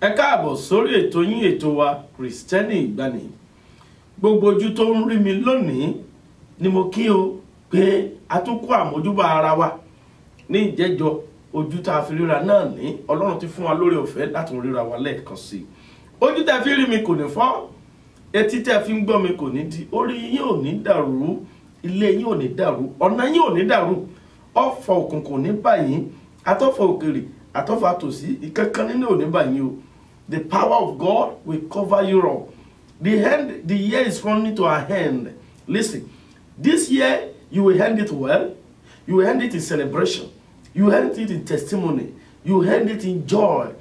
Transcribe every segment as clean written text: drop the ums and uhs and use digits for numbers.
Ẹ káàbọ̀ sórí ètò yín ètò wa Kristẹni Ìgbàanì. Gbogbo ojú tó ń rí mi lónìí ni mo kí o pé a tún kó àmójúbà ara wa ní ìjẹ́jọ́ ojú tá a fi ríra náà ní Ọlọ́run ti fún wa lórí ọ̀fẹ́ láti ríra wa lẹ́ẹ̀kan sí. Ojú tẹ́ fi rí mi kò ní fọ́, etí tẹ́ fi ń gbọ́ mi kò ní di, orí yín ò ní dàrú, ilé yín ò ní dàrú, ọ̀nà yín ò ní dàrú, ọ̀fọ̀ òkùnkùn ní bá yín, àtọ̀fọ̀ òkèrè, àtọ̀fọ̀ àtòsí, ìkankan nínú ò ní bá yín o. The power of God will cover you all. The year is running to an end. Listen, this year you will end it well. You will end it in celebration. You will end it in testimony. You will end it in joy.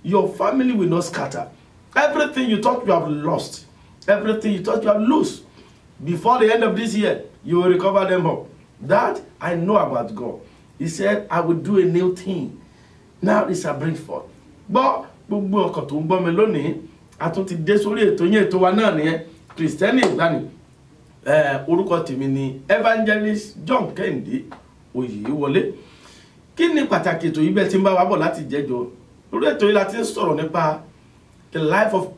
Your family will not scatter. Everything you thought you have lost, everything you thought you have lost, before the end of this year, you will recover them all. That I know about God. He said, I will do a new thing. Now it shall bring forth. But gbogbo ọkàn tó ń gbọ́ mi lónìí a tún ti dé sórí ètò yín ètò wa náà nìyẹn Kristẹni Ìgbàanì. Orúkọ tèmi ni Evangelist John Kẹ́hìndé Oyèwọlé. Kí ni pàtàkì ètò yìí bẹ́ẹ̀ tí ń bá wa bọ̀ láti jẹ́jọ́? Lórí ètò yìí la ti ń sọ̀rọ̀ nípa the life of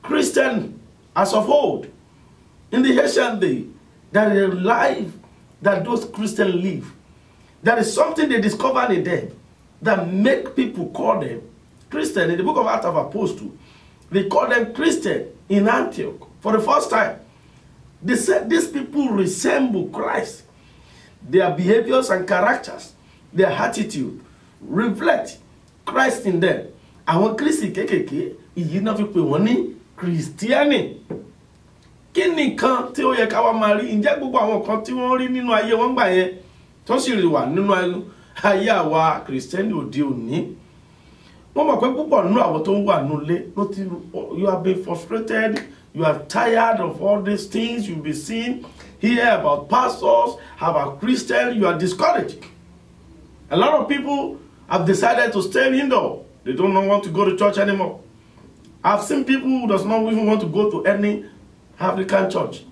Christian as of old. In the ancient day, that is a life that those Christians live. That is something they discovered in them that make people call them Christian. In the book of Acts of Apostles, they call them Christian in Antioch for the first time. They said these people resemble Christ. Their behaviors and characters, their attitude reflect Christ in them. Àwọn Kristi kékèké ìyí náà fi pè wọ́n ní Kristiani. Kí ni nǹkan tí ó yẹ ká wá máa rí? Ǹjẹ́ gbogbo àwọn kan tí wọ́n rí nínú ayé wọn gbà yẹn tó sì rí wà nínú ayé àwa Kristiani òde òní? Wọ́n mọ̀ pé púpọ̀ nínú àwọn tó ń wà nílé ló ti, you have been frustrated, you are tired of all these things you've been seeing here about pastors, about Christians, you are discouraged. A lot of people have decided to stay indoor. They don't want to go to church anymore. I've seen people who does not even want to go to any African church.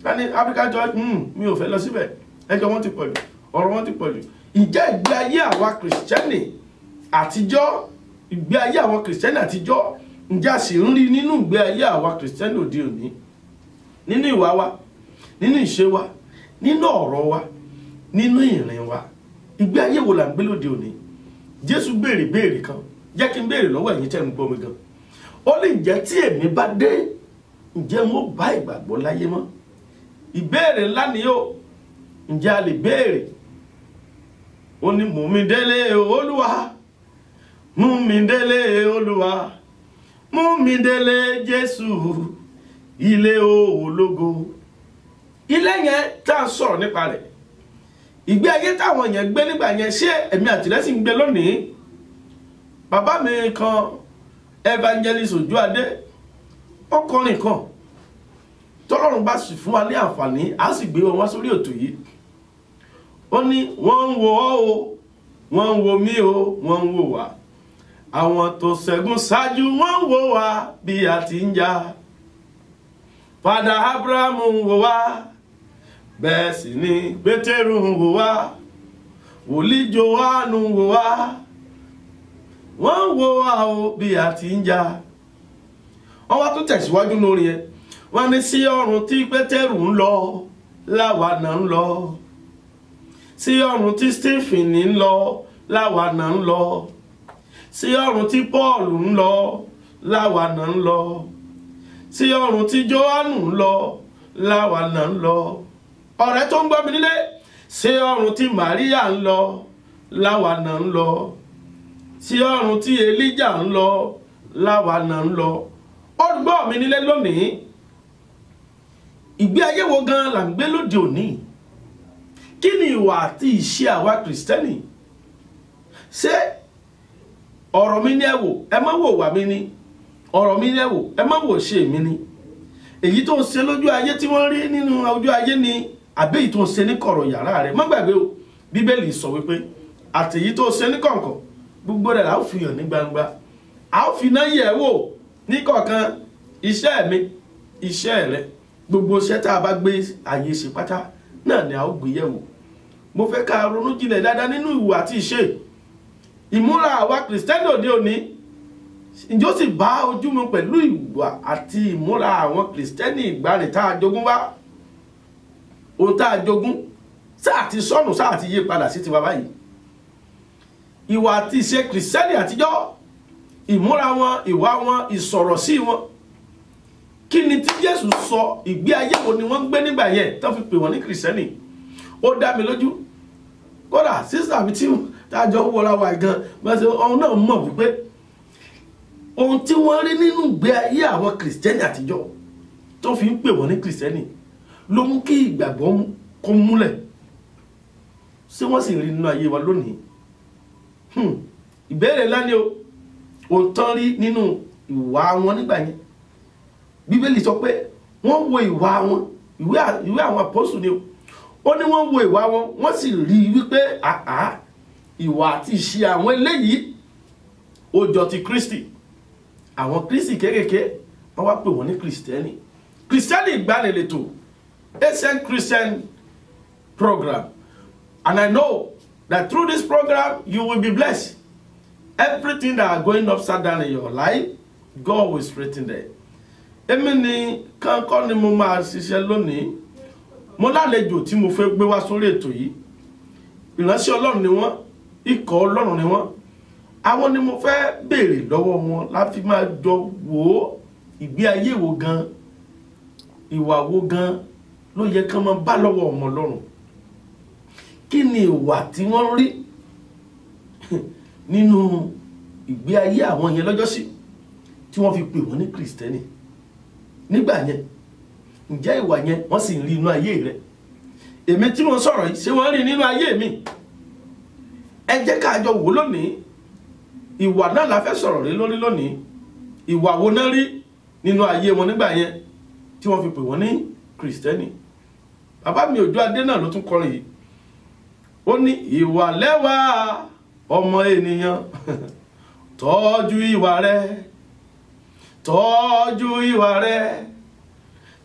Any African church, mi ò fẹ́ lọ síbẹ̀. Ẹjọ́ wọn ti pọ̀jù, ọ̀rọ̀ wọn ti pọ̀jù. Ǹjẹ́ ìgbé ayé àwa Kristẹni àtijọ́, ìgbé ayé àwọn Kristẹni àtijọ́, ǹjẹ́ a sì ń rí nínú ìgbé ayé àwa Kristẹni òde òní? Nínú ìwà wa, nínú ìṣe wa, nínú ọ̀rọ̀ wa, nínú ìrìn wa. Ìgbé ayé wo là ń gbé lóde òní? Jésù béèrè béèrè kan. Jẹ́ kí n béèrè lọ́wọ́ ẹ̀yin tẹ́ ń gbọ́ mi gan. Ó lè jẹ́ tí èmi bá dé, ǹjẹ́ mo bá ìgbàgbọ́ láyé mọ́? Ìbéèrè ńlá ni ó. Ǹjẹ́ a lè béèrè? Ó ní mú mi délé Olúwa. Mú mi délé Olúwa. Mú mi délé Jésù. Ilé ológo. Ilé yẹn tá ń sọ̀rọ̀ nípa rẹ̀. Ìgbé ayé táwọn yẹn gbé nígbà yẹn ṣé ẹ̀mí àtìlẹ́sì ń gbé lónìí? Bàbá mi kan Evangelist Ojuade ọkùnrin kan tọ́lọ́run bá sì fún wa ní àǹfààní á sì gbé wọn wá sórí ètò yìí. Ó ní wọ́n ń wo ọ́ o, wọ́n ń wo mí o, wọ́n ń wò wá. Àwọn tó ṣẹ́gun ṣáájú wọ́n ń wò wá bí a ti ń jà. Father Abraham ń wò wá, bẹ́ẹ̀ sì ni Pétérù ń wò wá, wòlíì Jòhánù ń wò wá. Wọ́n ń wò wá o bí a ti ń jà. Wọ́n wá tún tẹ̀síwájú lórí ẹ̀. Wọ́n ní sí ọ̀run tí Pétérù ń lọ, láwa náà ń lọ. Sí ọ̀run tí Stephen ń lọ, láwa náà ń lọ. Sí ọ̀run tí Paul ń lọ, láwa náà ń lọ. Sí ọ̀run tí Jòhánù ń lọ, láwa náà ń lọ. Ọ̀rẹ́ tó ń gbọ́ mi nílé, sí ọ̀run tí Maria ń lọ, láwa náà ń lọ. Sí ọ̀run tí Elijah ń lọ, láwa náà ń lọ. Ó gbọ́ mi nílé lónìí. Ìgbé ayé wo gan là ń gbé lóde òní? Kí ni ìwà àti ìṣe àwa Kristẹni? Ṣé ọ̀rọ̀ mi ní ẹ wò, ẹ má wò wà mí ni? Ọ̀rọ̀ mi ní ẹ wò, ẹ má wò ṣe mi ni? Èyí tó ń ṣe lójú ayé tí wọ́n rí nínú ojú ayé ni àbí èyí tó ń ṣe ní kọ̀rọ̀ yàrá rẹ̀? Má gbàgbé o, Bíbélì sọ wípé àtèyí tó ṣe ní kọ̀ǹkọ̀ gbogbo rẹ̀ la ó fi hàn ní gbangba. A ó fi náà yẹ̀ wò ní kọ̀ọ̀kan. Iṣẹ́ mi, iṣẹ́ rẹ̀, gbogbo iṣẹ́ tá a bá gbé ayé ṣe pátá náà ni a ó gbé yẹ̀wò. Mo fẹ́ ká ronú jinlẹ̀ dáadáa nínú ìwà àti ìṣe ìmúra àwa Kristẹni òde òní. Ǹjẹ́ ó sì bá ojú mu pẹ̀lú ìwà àti ìmúra àwọn Kristẹni ìgbàanì tá a jogún wá? Ohun tá a jogún sáà ti sọnù, sáà ti yí padà sí tiwa báyìí. Ìwà àti ìṣe Kristẹni àtijọ́, ìmúra wọn, ìwà wọn, ìsọ̀rọ̀ sí wọn. Kí ni tí Jésù sọ, ìgbé ayé wo ni wọ́n ń gbé nígbà yẹn tó fi pè wọ́n ní Kristẹni? Ó dá mi lójú. Kódà sísà mi tí tájọ wọra wa gan, bẹ́ẹ̀ ọ̀hún náà mọ̀ wípé ohun tí wọ́n rí nínú ìgbé ayé àwọn Kristẹni àtijọ́ tó fi ń pè wọ́n ní Kristẹni ló mú kí ìgbàgbọ́ kó múlẹ̀. Ṣé wọ́n sì rí nínú ayé wa lónìí? Ìbéèrè ńlá ni o. Ohun tán rí nínú ìwà wọn nígbà yẹn. Bíbélì sọ pé wọ́n wo ìwà wọn, ìwé àwọn àpọ́sù ni o. Ó ní wọ́n wo ìwà wọn, wọ́n sì rí wípé ìwà àti ìṣe àwọn eléyìí ó jọ ti Kristi. Àwọn Kristi kéékèèké wọ́n wá pè wọ́n ní Kristẹni. Kristẹni ìgbàanì lètò, Ancient Christian program. And I know that through this program you will be blessed. Everything that are going upside down in your life, God will straighten them. Èmi ni kankan ni mo máa ṣiṣẹ́ lónìí. Mo lálejò tí mo fẹ́ gbé wá sórí ètò yìí. Ìránṣẹ́ Ọlọ́run ni wọ́n, ikọ̀ Ọlọ́run ni wọ́n. Àwọn ni mo fẹ́ béèrè lọ́wọ́ wọn láti máa jọ wò ìgbé ayé wo gan, ìwà wo gan ló yẹ kán máa bá lọ́wọ́ ọmọ Ọlọ́run. Kí ni ìwà tí wọ́n rí nínú ìgbé ayé àwọn yẹn lọ́jọ́sí tí wọ́n fi pè wọ́n ní Kristẹni nígbà yẹn? Ǹjẹ́ ìwà yẹn wọ́n sì rí nínú ayé rẹ̀? Èmi tí mo sọ̀rọ̀ yìí, ṣé wọ́n rí nínú ayé mi? Ẹ jẹ́ ká jọ wò lónìí. Ìwà náà la fẹ́ sọ̀rọ̀ lórí lónìí. Ìwà wo náà rí nínú ayé wọn nígbà yẹn tí wọ́n fi pè wọ́n ní Kristẹni? Bàbá mi Òjó Adé náà ló tún kọrin yìí. Ó ní ìwà lẹ́wà ọmọ ènìyàn, tọ́jú ìwà rẹ, tọ́jú ìwà rẹ,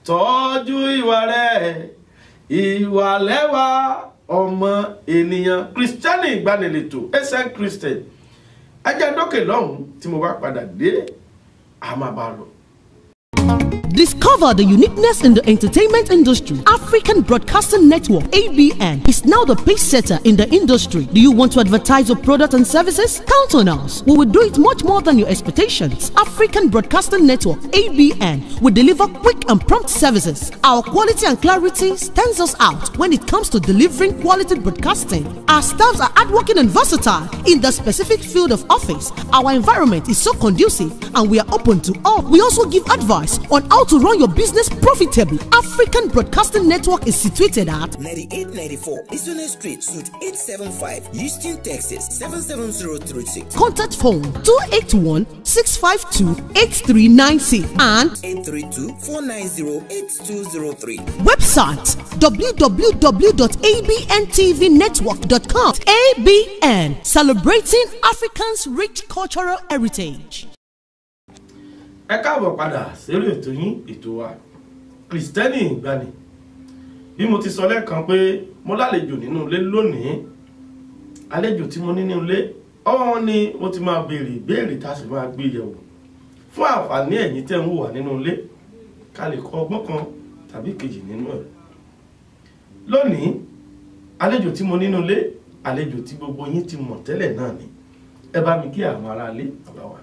tọ́jú ìwà rẹ, ìwà lẹ́wà ọmọ ènìyàn. Kristẹni ìgbàanì lètò, Ancient Christian. Ẹ jẹ́ dókè lọ́hùn tí mo bá padà dé, a máa bá lọ. Discover the uniqueness in the entertainment industry. African Broadcasting Network, ABN, is now the pace setter in the industry. Do you want to advertise your product and services? Count on us. We will do it much more than your expectations. African Broadcasting Network, ABN, will deliver quick and prompt services. Our quality and clarity stands us out when it comes to delivering quality broadcasting. Our staffs are hardworking and versatile in the specific field of office. Our environment is so conducive and we are open to all. We also give advice on how to run your business profitably. African Broadcasting Network is situated at 9894 Isone Street, Suite 875, Houston, Texas 77036. Contact phone 281-652-8396 and 832-490-8203. Website www.abntvnetwork.com. ABN, celebrating Africans' rich cultural heritage. Ẹ káàbọ̀ padà sórí ètò yín, ètò wa Kristẹni ìgbàanì. Bí mo ti sọ lẹ́ẹ̀kan pé mo lálejò nínú ilé lónìí. Àlejò tí mo ní nínú ilé, ọwọ́ wọn ni mo ti máa béèrè ìbéèrè tá a sì máa gbé yẹ̀wò fún àǹfààní ẹ̀yin tẹ́ ń wò wá nínú ilé ká lè kọ́ ọgbọ́n kan tàbí kejì nínú ẹ̀. Lónìí, àlejò tí mo ní nínú ilé, àlejò tí gbogbo yín ti mọ̀ tẹ́lẹ̀ náà ni. Ẹ bá mi kí àwọn ará ilé bàbá wa.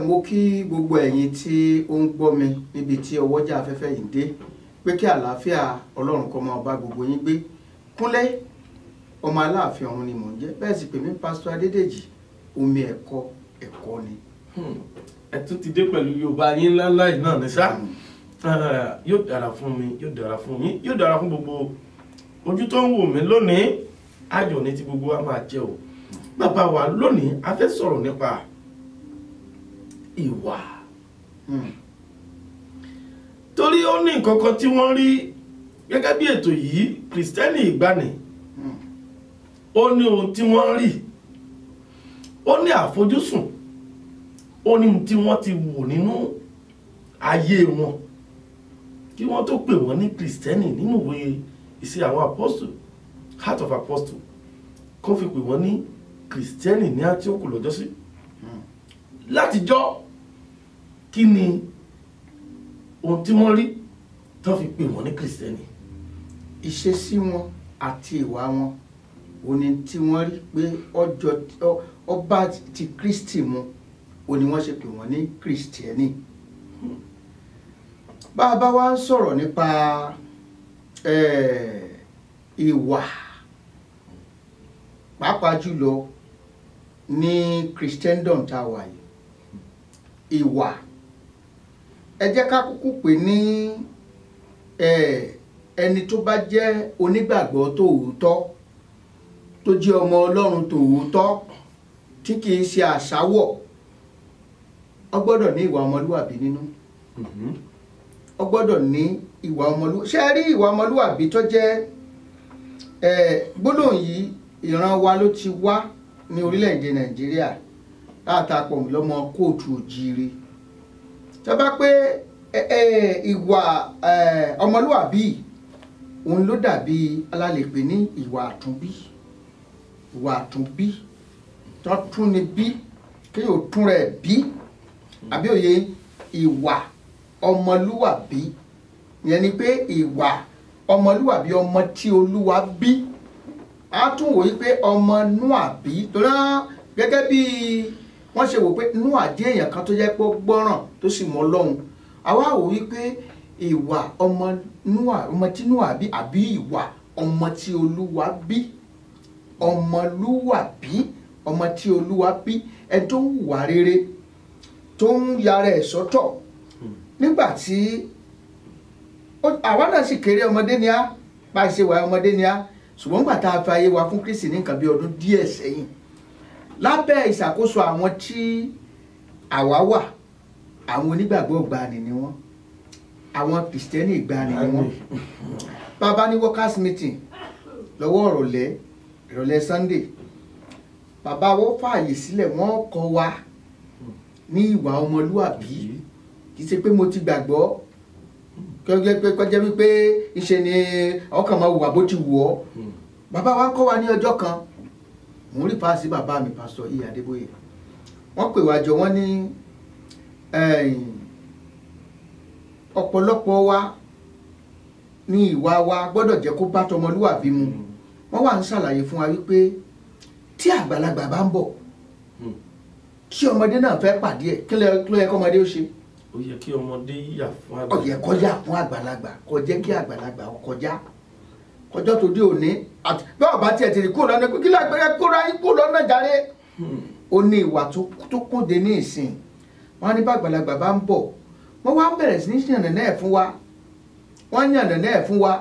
Mo kí gbogbo ẹ̀yin tí ó ń gbọ́ mi níbi tí ọwọ́jà afẹ́fẹ́ yìí dé pé kí àlàáfíà Ọlọ́run kó máa bá gbogbo yín gbé. Kúnlé ọmọ Aláàfin ọ̀run ni mò ń jẹ́, bẹ́ẹ̀ sì pè mí Pásítọ̀ Adédèjì, omi ẹ̀kọ́ ni. Ẹ tún ti dé pẹ̀lú Yorùbá yín ńláńlá yìí náà ní sá. Yóò dára fún mi, yóò dára fún yín, yóò dára fún gbogbo ojú tó ń wò mí lónìí. Àjọ ní ti gbogbo wa máa jẹ́ o. Bàbá wa lónìí a fẹ́ sọ̀rọ̀ nípa ìwà. Torí ó ní nǹkan kan tí wọ́n rí gẹ́gẹ́ bí ètò yìí, Kristẹni ìgbàanì. Ó ní ohun tí wọ́n rí, ó ní àfojúsùn, ó ní tí wọ́n ti wò nínú ayé wọn kí wọ́n tó pè wọ́n ní Kristẹni nínú ìwé ìṣe àwọn apostle Heart of Apostle kó fi pè wọ́n ní kìrìsìtẹ́nì ní Áńtíókù lọ́jọ́sí látijọ́ kí ni ohun tí wọ́n rí tán fi pè wọ́n ní kìrìsìtẹ́nì. ìṣesí wọn àti ìwà wọn òní tí wọ́n rí pé ọba ti Kristi mu òní wọ́n ṣe pè wọ́n ní kìrìsìtẹ́nì. bá a bá wá ń sọ̀rọ̀ nípa ìwà pàápàá jùlọ ní Christendom tá a wà yìí, ìwà ẹ jẹ́ ká kúkú pè ní ẹni tó bá jẹ́ onígbàgbọ́ tòótọ́ tó jẹ́ ọmọ Ọlọ́run tòótọ́ tí kìí ṣe àṣàwọ̀ ó gbọ́dọ̀ ní ìwà ọmọlúwàbí nínú. Ó gbọ́dọ̀ ní ìwà ọmọlúwàbí. Ṣé ẹ rí ìwà ọmọlúwàbí tó jẹ́ gbólóhùn yìí ìran wa ló ti wá ní orílẹ̀-èdè Nàìjíríà látàpọ̀ lọ́mọ kóòtù òjíire. Tó bá pé ìwà ọmọlúwàbí òun ló dàbí alálèpé ní ìwà àtúnbí. Ìwà àtúnbí tó tún ni bí kéèyàn tún rẹ̀ bí àbí òye ìwà ọmọlúwàbí yẹn ni pé ìwà ọmọlúwàbí ọmọ tí Olúwa bí a tún wòye pé ọmọ núàbí torí gẹ́gẹ́ bí wọ́n ṣe wò pé Nóà jẹ́ èèyàn kan tó jẹ́ pé ó gbọ́ràn tó sì mọ Ọlọ́run àwa wò wípé ìwà ọmọ tí Nóà bí àbí ìwà ọmọ tí Olúwa bí ọmọlúwàbí ọmọ tí Olúwa bí ẹ tó ń hùwà rere tó ń yára ẹ̀ sọ́tọ̀ nígbà tí àwa náà sì kéré ọmọdé ni á bá a ṣe wà ọmọdé ni á ṣùgbọ́n nígbà tá a fi ayé wa fún Kristi ní nǹkan bí ọdún díẹ̀ sẹ́yìn lábẹ́ ìṣàkóso àwọn tí àwa wà àwọn onígbàgbọ́ ìgbàanì ni wọ́n àwọn kìrìsìtẹ́nì ìgbàanì ni wọ́n bàbá ní workers meeting lọ́wọ́ ìrọ̀lẹ́ Sunday bàbá wọ́n fààyè sílẹ̀ wọ́n kọ́ wa ní ìwà ọmọlúwàbí kì í ṣe pé mo ti gbàgbọ́ kọjá wípé ìṣe ni ọkàn máa wùwà bó ti wù ọ́ bàbá wa kọ́ wa ní ọjọ́ kan mo rí paasi bàbá mi pásítọ̀ Iye Adébóyè wọ́n pè wá jọ wọ́n ní ọ̀pọ̀lọpọ̀ wa ní ìwà wa gbọ́dọ̀ jẹ́ kó bá tọmọlúwàbí mu wọ́n wà ń ṣàlàyé fún wa wípé tí àgbàlagbà bá ń bọ̀ tí ọmọdé náà fẹ́ pàdé ẹ̀ kí ló yẹ kó ọmọdé ó ṣe. Ó yẹ kí ọmọdé yà fún àgbàlagbà. Ó yẹ kó yà fún àgbàlagbà kó jẹ́ kí àgbàlagbà kọjá tó dé òní àti bí ọba tiẹ̀ ti rí kó lọ́nà kí lágbẹ́rẹ́ kóra ikú lọ́nà jáde. Ó ní ìwà tó kúnde ní ìsìn wọn ní bá àgbàlagbà bá ń bọ̀ wọ́n wá ń bẹ̀rẹ̀ sí ní yànnàná ẹ̀ fún wa wọ́n yànnàná ẹ̀ fún wa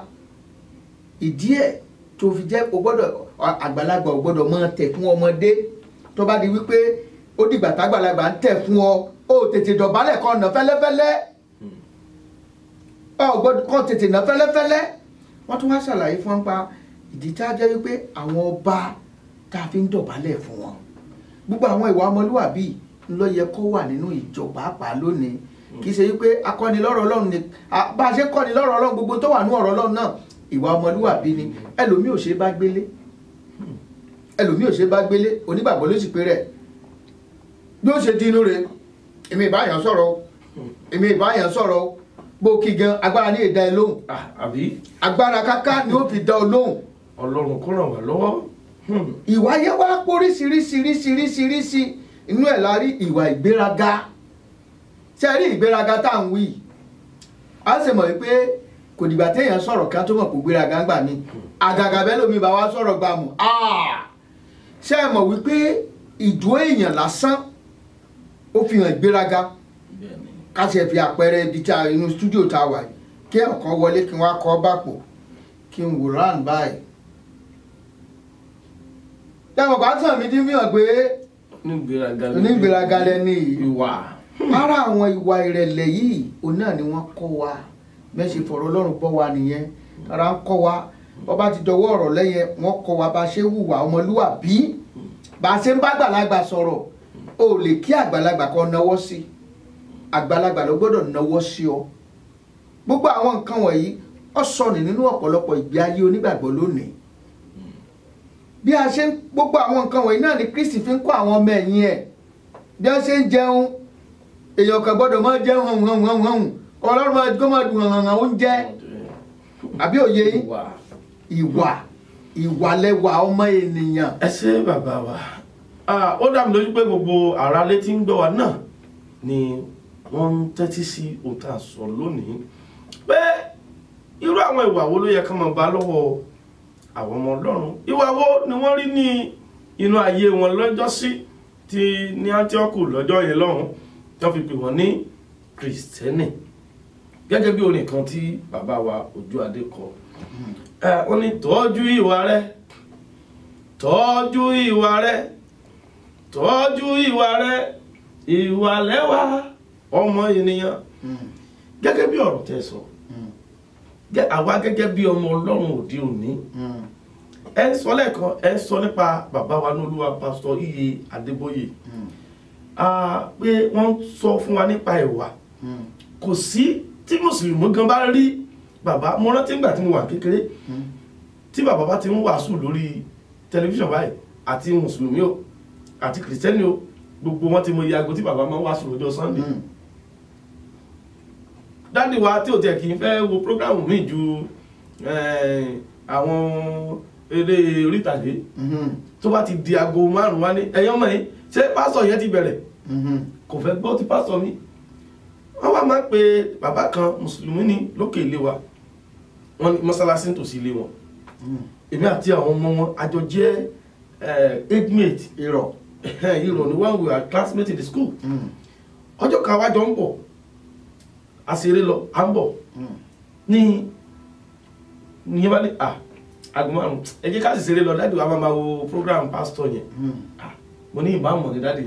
ìdí ẹ̀ tó fi jẹ́ àgbàlagbà ò gbọ́dọ̀ máa tẹ̀ fún ọmọdé tó bá di wípé ó dìgbà tágbàlagbà ń tẹ̀ fún ọ ó tètè dọ̀bálẹ̀ kan nà fẹ́lẹ́fẹ́lẹ́ kan tètè nà fẹ́lẹ́fẹ́lẹ́ wọ́n tún wá ṣàlàyé fún wọn pa ìdí tá a jẹ́ wípé àwọn ọba tá a fi ń dọ̀bálẹ̀ fún wọn gbogbo àwọn ìwà ọmọlúwàbí ló yẹ kó wà nínú ìjọ pàápàá lónìí kì í ṣe wípé akọ́ni lọ́rọ̀ Ọlọ́run ni bá a ṣe kọ́ni lọ́rọ̀ Ọlọ́run gbogbo tó wà ní ọ̀rọ̀ Ọlọ́run náà ìwà ọmọlúwàbí ni ẹlòmíì ò ṣe bá gbélé onígbàgbọ́ ló sì pé rẹ̀ bí ó ṣe di inú rẹ̀ èmi ìbáyàn sọ̀rọ̀ bó kí gan agbára ní ìdá ẹ lóhùn agbára káká ni ó fi dá ọ lóhùn. Ọlọ́run kó ràn wá lọ́wọ́. ìwà yẹn wá póríṣiríṣiríṣiríṣi inú ẹ̀ la rí ìwà ìgbéraga ṣe rí ìgbéraga tá à ń wí a sì mọ̀ wípé kò dìgbà téèyàn sọ̀rọ̀ ká tó mọ̀ kó gbéraga ń gbà mí àgàgà bẹ́ẹ̀ lómi bá wá sọ̀rọ̀ gbà mù ṣe é mọ̀ wípé ìdúró èèyàn lásán ó fi hàn ìgbéraga ká ṣe fi àpẹẹrẹ ibi tí inú stúdíò tá a wà yìí kí ọ̀kan wọlé kí wọ́n á kọ́ bàpò kí n wò rán báyìí. Táwọn bá tàn mí dín fihàn pé onígbéraga lẹ́ni ìwà. Ara àwọn ìwà ìrẹ̀lẹ̀ yìí òun náà ni wọ́n kọ́ wa mẹ́ṣe fọ̀rọ̀ Ọlọ́run bọ́ wa nìyẹn ara ń kọ́ wa wọ́n bá ti dọwọ́ ọ̀rọ̀ lẹ́yìn wọ́n kọ́ wa bá ṣe hùwà ọmọlúwàbí bá ṣe ń bá àgbàlagbà sọ̀rọ̀ o lè kí àgbàlagbà kan náwó sí àgbàlagbà ló gbọ́dọ̀ náwó sí ọ gbogbo àwọn nǹkan wọ̀nyí ó sọnù nínú ọ̀pọ̀lọpọ̀ ìgbé ayé onígbàgbọ́ lónìí bí a ṣe ń gbogbo àwọn nǹkan wọ̀nyí náà ni Kristi fi ń kọ́ àwọn ọmọ ẹ̀yìn ẹ̀ bí wọ́n ṣe ń jẹun èèyàn kan gbọ́dọ̀ máa jẹun hàn Ọlọ́run máa gbọ́ máa dùn hàn oúnjẹ àbí òye ìwà lẹwà ọmọ ènìyàn. ẹ ṣé bàbá wa ó dá mi lójú pé gbogbo ará létí ń gbọ́ wa náà ni wọ́n ń tẹ́tí sí ohun tá a sọ lónìí pé irú àwọn ìwà wo ló yẹ ká máa bá lọ́wọ́ àwọn ọmọ Ọlọ́run ìwà wo ni wọ́n rí ní inú ayé wọn lọ́jọ́ sí ti ní Áńtíókù lọ́jọ́ yẹn lọ́hùn tó fi pè wọ́n ní Kristẹni gẹ́gẹ́ bí orin kan tí bàbá wa Òjúadé kọ ó ní tọ́jú ìwà rẹ tọ́jú ìwà rẹ tọ́jú ìwà rẹ ìwà lẹ́wà ọmọ ènìyàn gẹ́gẹ́ bí ọ̀rọ̀ tẹ́ sọ àwa gẹ́gẹ́ bí ọmọ Ọlọ́run òde òní ẹ ń sọ lẹ́ẹ̀kan ẹ ń sọ nípa bàbá wa ní Olúwa pásítọ̀ Iye Adébóyè pé wọ́n sọ fún wa nípa ìwà kò sí tí mùsùlùmí gan bá rí bàbá mo rántí nígbà tí mo wà kékeré tí bàbá bá ti ń wàásù lórí tẹlifíṣàn báyìí àti mùsùlùmí o àti kìrìsìtẹ́nì o gbogbo wọn ti mọ iye aago tí bàbá máa ń wàásù lọ́jọ́ Sunday dáàdì wa tí ò tiẹ̀ kì í fẹ́ wo prógrámù míì ju àwọn eré orítàgé tó bá ti di aago 5 wá ní ẹ̀yọ́ mọ̀ yín ṣé pásọ̀ yẹn ti bẹ̀rẹ̀ kò fẹ́ gbọ́ ti pásọ̀ mi wọ́n wá máa ń pe bàbá kan mùsùlùmí ní lókè ilé wa wọ́n ní mọ́sálásí nítòsí ilé wọn èmi àti àwọn ọmọ wọn àjọ jẹ́ age-mate ìrọ̀ ni wọ́n were classmate in the school ọjọ́ kan wájọ ń bọ̀ àṣeré lọ à ń bọ̀ ní ìyẹn bá ní aago 5 ẹ jẹ́ ká sì ṣeré lọ dáàdì wa máa wo program pastor yẹn mo ní ìbámu ní dáàdì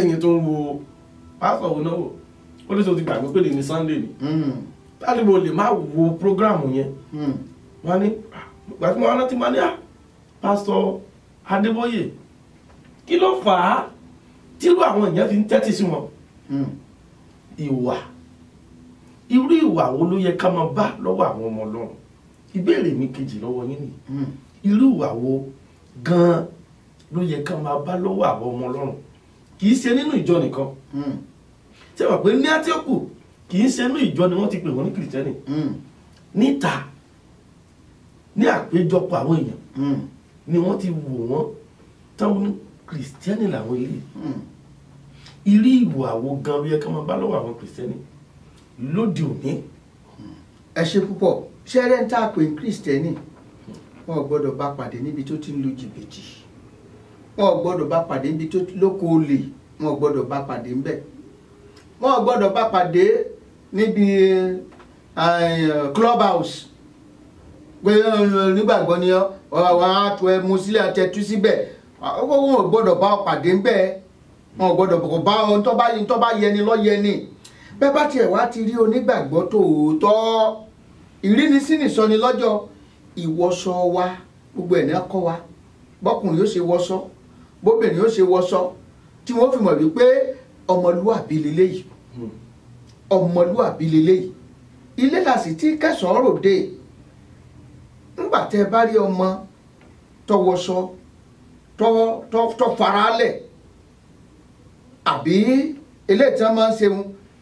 yẹn tó ń wo pastor wo náà wò ó ní sọ ti gbàgbé pé lè ní Sunday ni dáàdì mo lè má wo program yẹn wọ́n ní gbàtí mo rántí máa ní pastor Adébóyè kí ló fà á tí irú àwọn èèyàn fi ń tẹ́tí sí wọn ìwà irú ìwà wo ló yẹ ká máa bá lọ́wọ́ àwọn ọmọ Ọlọ́run ìbéèrè mi kejì lọ́wọ́ yín nìyí irú ìwà wo gan-an ló yẹ ká máa bá lọ́wọ́ àwọn ọmọ Ọlọ́run kì í ṣe nínú ìjọ nìkan ṣé wà pé ní Áńtíókù kì í ṣe nínú ìjọ ni wọ́n ti pè wọ́n ní kìrìtẹ́nì níta ní àpéjọpọ̀ àwọn èèyàn ni wọ́n ti wò wọ́n táwọn kìrìtẹ́nì làwọn ilé irú ìwà wo gan ló yẹ ká máa bá lọ́wọ́ àwọn kìrìtẹ́nì lóde òní. ẹ ṣe púpọ̀ ṣẹ́rẹ́ ń tà pé kìrìsìtẹ́nì wọn ò gbọ́dọ̀ bá pàdé níbi tó ti ń lu jìbìtì wọn ò gbọ́dọ̀ bá pàdé níbi tó ti lóko olè wọn ò gbọ́dọ̀ bá pàdé ńbẹ̀ wọn ò gbọ́dọ̀ bá pàdé níbi club house pé nígbàgbọ́ ni wọn á tu ẹmu sílẹ̀ àtẹ̀tú síbẹ̀ wọn ò gbọ́dọ̀ bá pàdé ńbẹ̀ wọn ò gbọ́dọ̀ bá ohun tó bá yẹni lọ́yẹni bẹ́ẹ̀ bá tiẹ̀ wá ti rí onígbàgbọ́ tòótọ́ ìrínisí nìsọni lọ́jọ́ ìwọṣọ wa gbogbo ẹ̀ ní ọkọ wa bọ́kùnrin yóò ṣe wọṣọ bóbìnrin yóò ṣe wọṣọ tí wọ́n fi mọ̀ wípé ọmọlúwàbí leléyìí ọmọlúwàbí leléyìí ilé làsì tí kẹsàn-án ròde ńgbà tẹ́ bá rí ọmọ tó wọṣọ tó faralẹ̀ àbí eléyìí tí wọ́n máa ń ṣe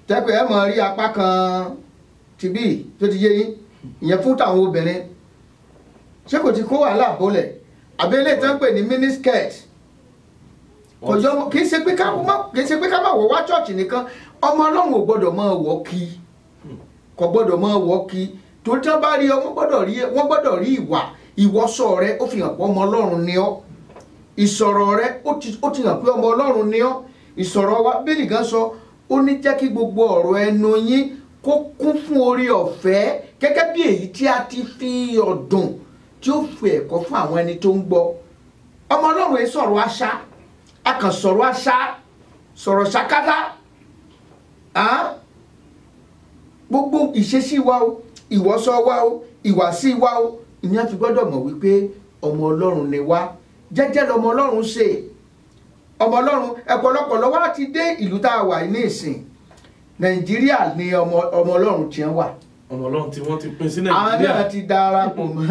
tẹ́pẹ́ ẹ̀ máa rí apá kan tìbí tó ti yé yín ìyẹn fún táwọn obìnrin ṣé kò ti kó wàhálà bọ́lẹ̀ àbí eléyìí tí wọ́n pè ní miniskirt kì í ṣe pé ká má wọ̀ wá chọ́ọ̀chì nìkan ọmọ Ọlọ́run ò gbọ́dọ̀ máa wọ̀ kí kò gbọ́dọ̀ máa wọ̀ kí tó tí wọ́n bá rí ọ wọ́n gbọ́dọ̀ rí ìwọṣọ rẹ ó fi hàn pé ọmọ Ọlọ́run ni ọ́ ìsọ̀rọ̀ rẹ ó ti hàn pé ọmọ Ọlọ́run ni ọ́ ìsọ̀rọ̀ wa bíbélì gan sọ ó ní jẹ́ kí gbogbo ọ̀rọ̀ ẹnu yín kó kún fún oore ọ̀fẹ́ gẹ́gẹ́ bí èyí tí a ti fi ọ̀dùn tí ó fi ẹ̀kọ́ fún àwọn ẹni tó ń gbọ́ ọmọ Ọlọ́run yìí sọ̀rọ̀ àṣà a kàn sọ̀rọ̀ àṣà sọ̀rọ̀ ṣàkátà gbogbo ìṣesí wa o ìwọṣọ wa o ìwàsí wa o ìyẹn fi gbọ́dọ̀ mọ̀ wípé ọmọ Ọlọ́run ni wá jẹ́jẹ́ lọmọ Ọlọ́run ṣe ọmọ Ọlọ́run ẹ̀pọ̀lọpọ̀ lọ́wọ́ láti dé ìlú tá a wà ní ìsìn Nàìjíríà ni ọmọ Ọlọ́run ti ń wà ọmọ ọlọ́run tí wọ́n ti pín sí àwọn nàìjíríà náà ti darapọ̀ mọ́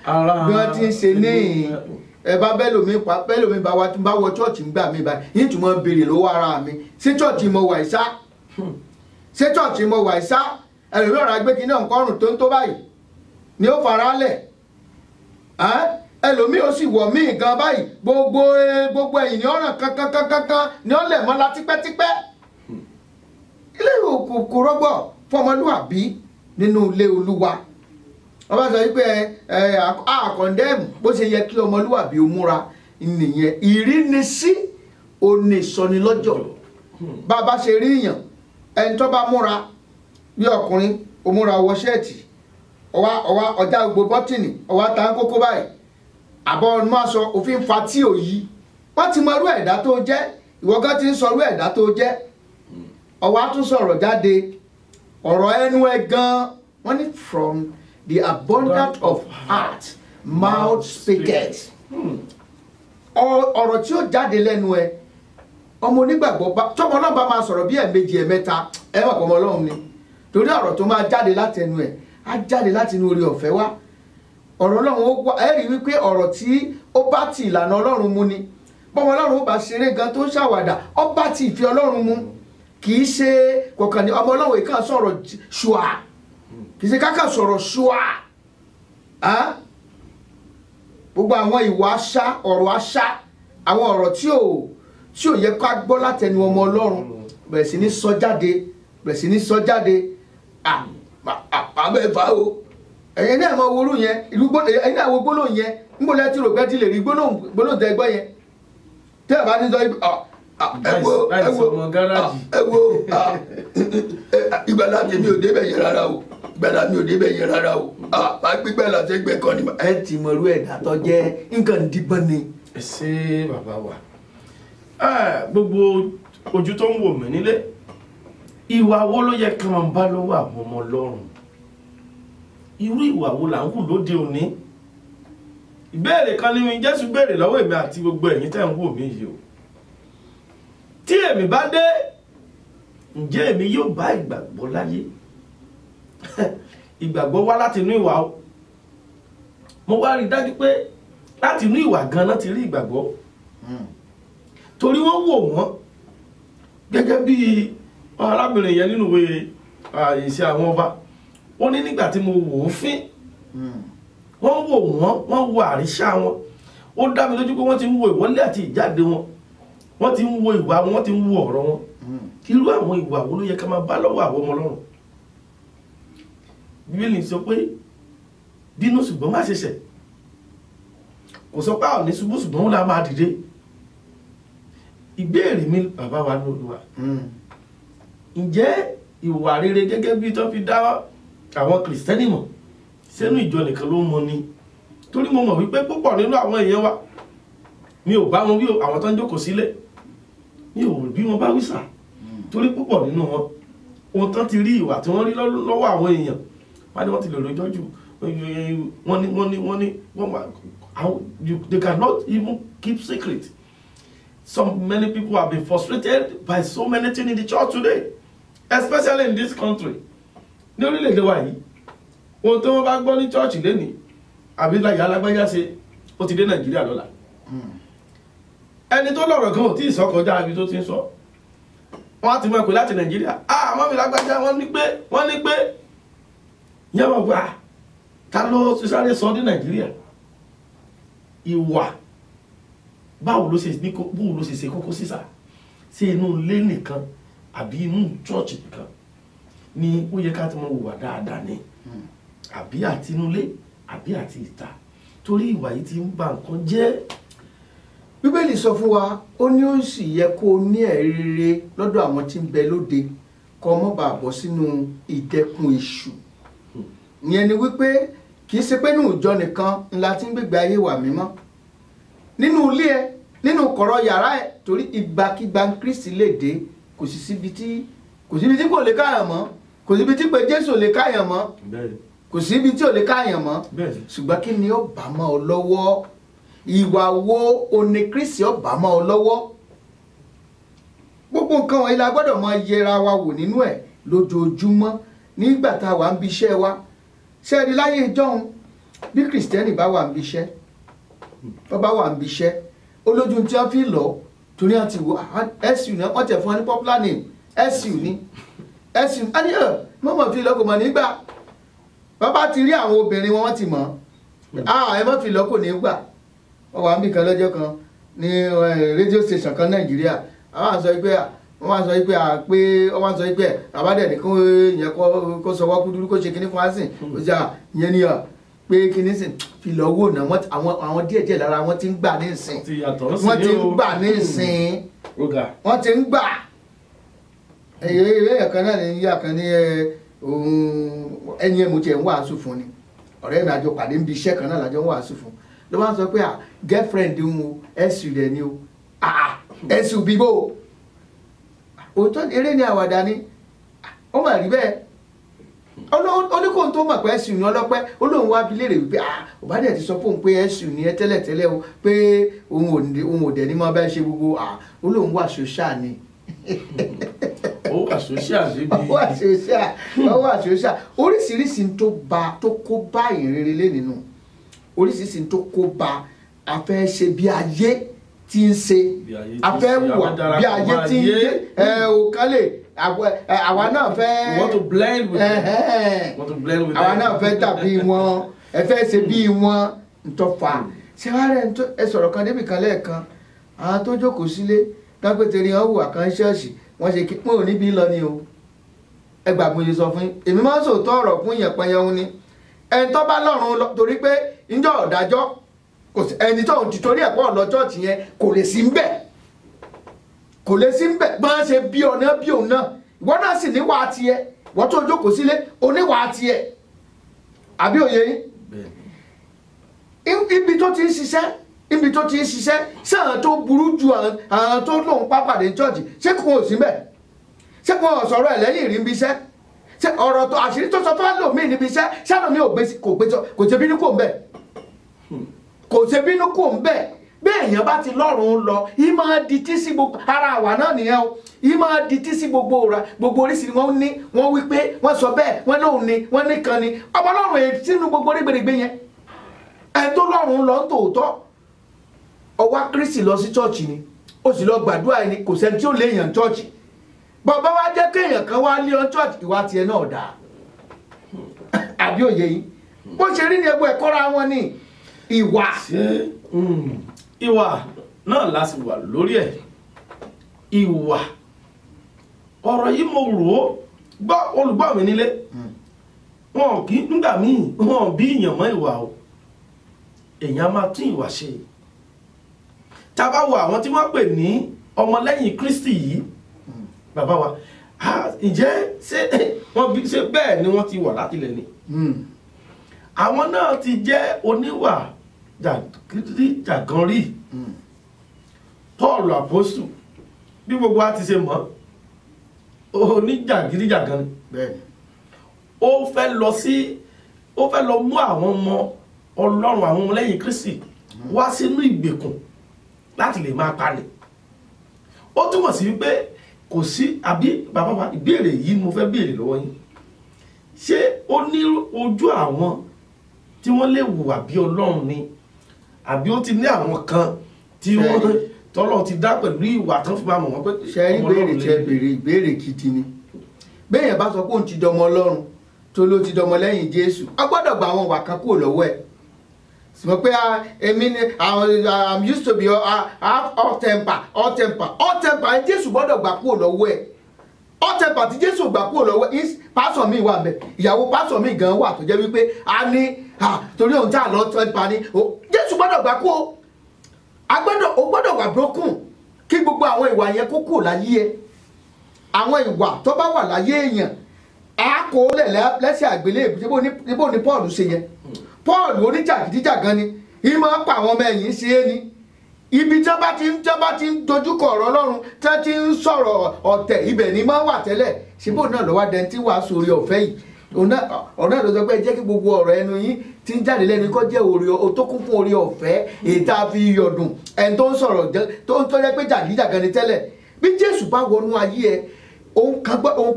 ara bí wọ́n ti ń ṣe níyìn. Ẹ bá bẹ́lòmí bá wọ chọ́ọ̀chì ń gbà mí báyìí yìí tún mọ́ béèrè lọ́wọ́ ara mi ṣé chọ́ọ̀chì mo wà ìsá ṣé chọ́ọ̀chì mo wà ìsá ẹlòmí ọ̀rọ̀ agbékin náà kọ́rùn tó ń tó báyìí ni ó fara lẹ̀ ẹlòmí ó sì wọ̀ mí gan báyìí gbogbo ẹ̀yìn ni ọ̀ràn kankan ni ó lẹ̀ mọ́lá tipẹ́tipẹ́ ilé kò rọ́gbọ̀ fọmọlúwàbí nínú ilé olúwa wọ́n bá sọ wípé àkọ̀ndẹ́mù bó ṣe yẹ kí ọmọlúwàbí ó múra nìyẹn ìrínisí onísọnilọ́jọ̀ bá a bá ṣe rí èèyàn ẹni tó bá múra bí ọkùnrin ó múra wọ ṣẹ́ẹ̀tì ọjà gbogbo bọ́tìnì ọwá ta ń kókó báyìí àbọ̀ ọdún máa sọ òfin fa tí ò yí wọ́n ti mọ irú ẹ̀dá tó jẹ́ ìwọ́gán ti ń sọ irú ẹ̀dá tó jẹ́ ọwá tún sọ̀rọ̀ jáde ọ̀rọ̀ ẹnu ẹ gan wọ́n ní from the abundance of heart mouth speaketh. Ọ̀rọ̀ tí ó jáde lẹ́nu ẹ ọmọ onígbàgbọ́ tọmọ náà bá máa sọ̀rọ̀ bí ẹ̀ẹ̀mejì ẹ̀ẹ̀mẹ́ta ẹ mọ̀ pọ̀mọ́ ọlọ́run ni torí ọ̀rọ̀ tó máa jáde láti ẹnu ẹ̀ á jáde láti inú oore ọ̀fẹ́ wá ọ̀rọ̀ ọlọ́run ó wá ẹ rí wípé ọ̀rọ̀ tí ó bá ti ìlànà ọlọ́run mu ni bọ́mọ ọlọ́run ó bá ṣeré gan tó ń ṣàwàdà ó bá ti ìfẹ́ ọlọ́run mu kì í ṣe kọ̀ọ̀kan ní ọmọ ọlọ́run ìkàn sọ̀rọ̀ ṣùà kì í ṣe kákà sọ̀rọ̀ ṣùà gbogbo àwọn ìwà àṣà ọ̀rọ̀ àṣà àwọn ọ̀rọ̀ tí ò yẹ ká gbọ́ látẹnu ọmọ ọlọ́run bẹ̀rẹ̀ sí ní sọ jáde àbẹ̀fà o ẹ̀yin náà mọ owó yẹn ẹ̀yin náà wo gbólóhùn yẹn níbo lẹ́ ti rò pé ti lè rí gbólóhùn tẹ́ gbọ́ yẹn tẹ́ ẹ̀ bá ní sọ ẹ wo ìgbàlá mi ò débẹ̀ yẹn rárá o gbẹ̀dà mi ò débẹ̀ yẹn rárá o máa gbígbẹ́ láti gbẹ kan ni ẹ ti mọ irú ẹ̀dá tó jẹ́ nǹkan dígbọ́n ni. ẹ ṣé bàbá wa gbogbo ojú tó ń wò mí nílé ìwà wo ló yẹ kí wọn bá lọ́wọ́ àwọn ọmọ ọlọ́run irú ìwà wo là ń hù lóde òní ìbéèrè kan ní mi Jésù béèrè lọ́wọ́ èmi àti gbogbo ẹ̀yin tẹ́ ń wò mí yìí o tí èmi bá dé ǹjẹ́ èmi yóò bá ìgbàgbọ́ láyé ìgbàgbọ́ wá láti inú ìwà o mo wá rí dájú pé láti inú ìwà gan-an ti rí ìgbàgbọ́ torí wọ́n wò wọ́n gẹ́gẹ́ bí arábìnrin yẹn nínú ìwé ìṣe àwọn ọba ó ní nígbà tí mo wò ó fín wọ́n wò wọ́n wo àríṣà wọn ó dá mi lójú pé wọ́n ti ń wo ìwọlé àti ìjáde wọn wọ́n ti ń wo ìwà wọn wọ́n ti ń wo ọ̀rọ̀ wọn irú àwọn ìwà wo ló yẹ ká máa bá lọ́wọ́ àwọn ọmọ ọlọ́run bíbélì sọ pé bínú ṣùgbọ́n má ṣe ṣẹ̀ kò sọ pé àwọn ní ṣubú ṣùgbọ́n wọn la máa dìde ìbéèrè mi bàbá wa ní Olúwa ǹjẹ́ ìwà rere gẹ́gẹ́ bí tó fi dá àwọn kìrìsìtẹ́nì mọ̀ sínú ìjọ nìkan ló mọ ni torí mo mọ̀ wípé púpọ̀ nínú àwọn èèyàn wa mi ò bá wọn wí àwọn tó ń jókòó sílẹ̀ mi ò bí wọn bá wí sà torí púpọ̀ nínú wọn ohun tán ti rí ìwà tí wọ́n rí lọ́wọ́ àwọn èèyàn wọ́n ní wọ́n ti lè rojọ́ jù wọ́n ní they cannot even keep secret. Many people have been frustrated by so many things in the church today, especially in this country. Ní orílẹ̀-èdè wa yìí ohun tí wọ́n bá gbọ́ ní church lẹ́nìí àbí láyé alágbájá ṣe ó ti dé Nàìjíríà lọ́la ẹni tó lọ́rọ̀ kan ò tí ì sọ kọjá ibi tó ti ń sọ wọ́n á ti mọ̀ pé láti Nàìjíríà mọ́mí lágbájá wọ́n ní pé yẹn wọ́n gbà ta ló ti sáré sọ ní Nàìjíríà ìwà báwo ló ṣe ṣe kókó sísà sí inú ilé nìkan àbí inú church nìkan ni ó yẹ ká ti mọ wùwà dáadáa ní àbí àti inú ilé àbí àti ìta torí ìwà yìí ti ń ba nǹkan jẹ́. Bíbélì sọ fún wa ó ní ó sì yẹ kó o ní ẹ̀rí rere lọ́dọ̀ àwọn tí ń bẹ lóde kó mọ́ bàa bọ́ sínú ìdẹkùn èṣù ìyẹn ni wípé kì í ṣe pé nínú ìjọ nìkan ńlá tí ń gbégbé ayé wà mímọ́ nínú ilé ẹ nínú kọ̀rọ̀ yàrá ẹ torí ìgbàkígbà Kristi lè dé kò síbi tí kò lè káyàn mọ́ kò síbi tí pé Jésù lè káyàn mọ́ kò síbi tí ò lè káyàn mọ́ ṣùgbọ́n kí ni ó bá mọ́ ọ lọ́wọ́ ìwà wo oní Kristi ó bá mọ́ ọ lọ́wọ́ gbogbo nǹkan wọ̀nyí la gbọ́dọ̀ máa yẹra wa wò nínú ẹ̀ lójoojúmọ́ nígbà tá a wà ń bi iṣẹ́ wa ṣé ẹ rí láyé ìjọ́un bí kìrìsìtẹ́nì bá wà ń bi iṣẹ́ wọ́n bá wà ń bi iṣẹ́ olójú tí wọ́n fi lọ torí àti wo SU náà wọ́n tẹ̀ fún wọn ní popular name SU ní SU á ní mọ̀mọ́ fi lọ́kọ̀ mọ̀ nígbà wọ́n bá ti rí àwọn obìnrin wọn ti mọ̀ ẹ mọ̀ fi lọ́kọ̀ nígbà wọ́n wà ń bì kan lọ́jọ́ kan ní radio station kan Nàìjíríà àwọn àṣọ ìpè wọ́n wá sọ pé wọ́n wá sọ pé àbádẹ́ nìkan yẹn kó sọ wọ́pù dúró kó ṣe kíní fún àsìn ó jà yẹn ni pé kíní sìn fi lọ wò náà àwọn díẹ̀díẹ̀ lára wọn ti ń gbà ní ìsìn wọ́n ti ń gbà ní ìsìn wọ́n ti ń gbà ẹ̀yẹ kan náà ní yíyá kan ní ẹni ẹ̀mú tiẹ̀ ń wàásù fún ni ọ̀rẹ́ mi àjọ pàdé ń bi iṣẹ́ kan náà lájọ ń wàásù fún ló wá sọ pé girlfriend ń wo ẹ̀sù rẹ̀ ni o ẹ̀sù bíbó òótọ́ eré ní àwàdà ni ó mà rí bẹ́ẹ̀ oníkóhun tó mọ̀ pé ẹ̀sùn ní ọlọ́pẹ́ olóhùn wá bi léèrè wípé ọ̀bádẹ́ ti sọ fóun pé ẹ̀sùn ní ẹ tẹ́lẹ̀tẹ́lẹ̀ o pé òun ò dẹ̀ ní máa bá ṣe gbogbo olóhùn wà ṣòṣà ni. ó wà ṣòṣà débi. ó wà ṣòṣà oríṣiríṣi tó kó bá ìrere lé nínú oríṣiríṣi tó kó bá afẹ́ ṣe bí ayé tí ń ṣe afẹ́ wà bí ayé tí ń ṣe òkàlẹ̀ àwa náà fẹ́. you want to blend with them. àwa náà fẹ́ dàbí wọn ẹ fẹ́ ṣe bí wọn ntọ́fà ṣé wàá rẹ̀ ẹ sọ̀rọ̀ kan débì kan lẹ́ẹ̀kan àwọn tó jókòó sílé dápẹ́tẹ̀rì hàn wà kan ṣọ́ọ̀ṣì wọ́n ṣe kí wọ́n ò níbi lọ ni o ẹ gbà mo ṣe sọ fún yín èmi máa ń sòótọ́ ọ̀rọ̀ fún yẹn pẹ́yẹ́hún ni ẹni tó bá lọ́rùn lọ torí pé ńjọ́ ọ̀dájọ́ ẹni tó ń ti torí ẹ̀pọ̀ lọ chọ́ọ̀chì yẹn kò lè sí ń bẹ̀ kò lè sí ń bẹ̀ bá ń ṣe bí ọ̀nà bí òun náà ìwọ náà sì níwà tiẹ̀ wọ́n tó jókòó sílé oníwà tiẹ̀ àbí òye yín ibi tó ti ń ṣiṣẹ́ sáà tó burú ju àwọn tó lòun pápádé chọ́ọ̀chì ṣé kò sí bẹ̀ ṣé kò sọ̀rọ̀ ẹ̀ lẹ́yìn rí níbi iṣẹ́ ṣé ọ̀rọ̀ tó àṣírí tó sọ tó wá lò mí níbi iṣẹ́ ṣáà mi kò ṣe bínú kò ń bẹ̀ kò ṣe bínú kò ń bẹ̀ bí èèyàn bá ti lọ́rùn lọ yìí máa di tí sí gbogbo ara àwa náà nìyẹn o yìí máa di tí sí gbogbo oríṣiríṣi wọn ní wọn wí pé wọn sọ bẹ́ẹ̀ wọn lóun ní wọn nìkan ni ọmọ lọ́rùn èyí sínú gbogbo orígbèrègbè yẹn ẹni tó lọ́rùn lọ tòótọ́ ọwá Kristi lọ sí chọ́ọ̀chì ni ó sì lọ gbàdúrà ẹni kò sẹ́ni tí ó léèyàn chọ́ọ̀chì bàbá wa jẹ́ kéèyàn kan wá lé ọ chọ́ọ̀chì ìwà tiẹ̀ náà dà àbí òye yìí bó ṣe rí ni ẹgbẹ́ ẹ̀kọ́ra wọn ní ìwà. ìwà náà la sì wà lórí ẹ̀ ìwà ọ̀rọ̀ yìí mo rò ó gbọ́ olùgbọ́ mi nílé wọn kì í nígbà míì wọn bí èèyàn mọ́ ìwà o èèyàn máa tún ìwà ṣe tá a bá wo àwọn tí wọ́n pè ní ọmọlẹ́yìn Kristi yìí bàbá wa ǹjẹ́ ṣé bẹ́ẹ̀ ni wọ́n ti wà látilẹ̀ ni àwọn náà ti jẹ́ oníwà jàgàn rí Paul apostol bí gbogbo wa ti ṣe mọ̀ oníjàgídíjàgan ni ó fẹ́ lọ mú àwọn ọmọ Ọlọ́run àwọn ọmọlẹ́yìn Kristi wá sínú ìgbèkùn láti lè máa pani ó túmọ̀ sí wípé kò sí àbí bàbá wa ìbéèrè yìí mo fẹ́ béèrè lọ́wọ́ yín ṣé ó ní ojú àwọn tí wọ́n lè wùwà bí Ọlọ́run ni àbí ó ti ní àwọn kan tí wọ́n tọ́lọ́ ti dá pẹ̀lú ìwà tán fi máa mọ̀ wọ́n pé ṣe ìbéèrè tẹ béèrè ìbéèrè gidi ni béèyàn bá sọ pé òun ti dọmọ Ọlọ́run tó ló ti dọmọ lẹ́yìn Jésù a gbọ́dọ̀ gba àwọn ìwà kan kúrò lọ́wọ́ ẹ̀ sọ pé èmi ni I'm used to be all temper Jésù gbọ́dọ̀ gbà kúrò lọ́wọ́ ẹ̀ all temper tí Jésù gbà kúrò lọ́wọ́ ẹ̀ pásọ̀ mi wà bẹ̀ ìyàwó pásọ̀ mi gan wà tó jẹ́ wípé a ní torí òun tá lọ temper ni Jésù gbọ́dọ̀ gbà kúrò ó gbọ́dọ̀ wà broken kí gbogbo àwọn ìwà yẹn kó kúrò láyé ẹ àwọn ìwà tó bá wà láyé èèyàn á kó lẹ́sẹ̀ àgbélébùú níbo ni Paul ṣe yẹn Paul oníjàgídíjàgan ni ìmọ̀ pa àwọn ọmọ ẹ̀yìn sí é ni ibi tí wọ́n bá ti ń dojúkọ ọ̀rọ̀ Ọlọ́run tí wọ́n ti ń sọ̀rọ̀ ọ̀tẹ̀ ibẹ̀ ni máa wà tẹ́lẹ̀ síbò náà lọ́wọ́ dẹni tí wàá sọ orí ọ̀fẹ́ yìí ọ̀nà ló sọ pé jẹ́ kí gbogbo ọ̀rọ̀ ẹnu yín tí ń jáde lẹ́nu kó jẹ́ orí tó kún fún orí ọ̀fẹ́ èyí tá a fi yọ̀dùn ẹni tó ń sọ̀rọ̀ tó ń tọ́jẹ́ pé jàgídíjàgan ni tẹ́lẹ̀ bí Jésù bá wọnú ayé ẹ ohun